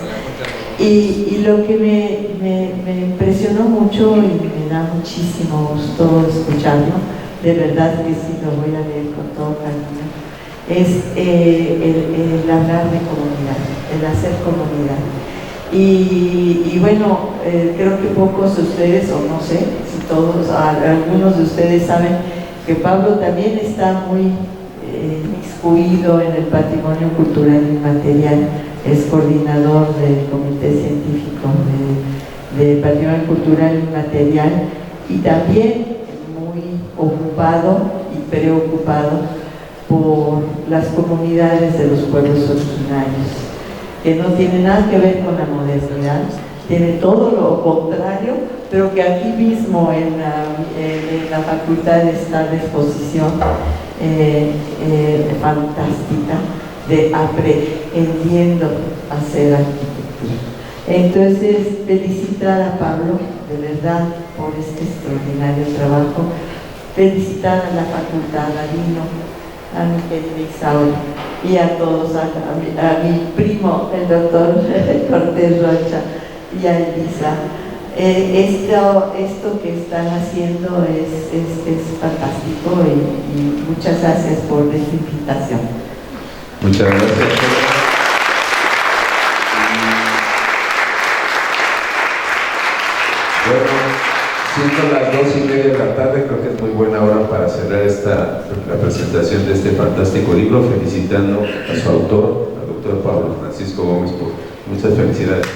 Y lo que me impresionó mucho y me da muchísimo gusto escucharlo, de verdad que sí lo voy a leer con todo cariño, es el hablar de comunidad, el hacer comunidad. Y bueno, creo que pocos de ustedes, o no sé si todos, algunos de ustedes saben que Pablo también está muy inmiscuido en el patrimonio cultural inmaterial, es coordinador del Comité Científico de Patrimonio Cultural Inmaterial y también muy ocupado y preocupado por las comunidades de los pueblos originarios, que no tiene nada que ver con la modernidad, tiene todo lo contrario, pero que aquí mismo en la facultad está la exposición fantástica de aprendiendo a hacer arquitectura. Entonces, felicitar a Pablo, de verdad, por este extraordinario trabajo, felicitar a la facultad, a Lino, a mi querida Isaura y a todos, a mi primo, el doctor Cortés Rocha, y a Elisa. Esto que están haciendo es fantástico y muchas gracias por esta invitación. Muchas gracias. Bueno, siendo las 2:30 de la tarde, creo que es muy buena hora para cerrar la presentación de este fantástico libro, felicitando a su autor, al doctor Pablo Francisco Gómez, por muchas felicidades.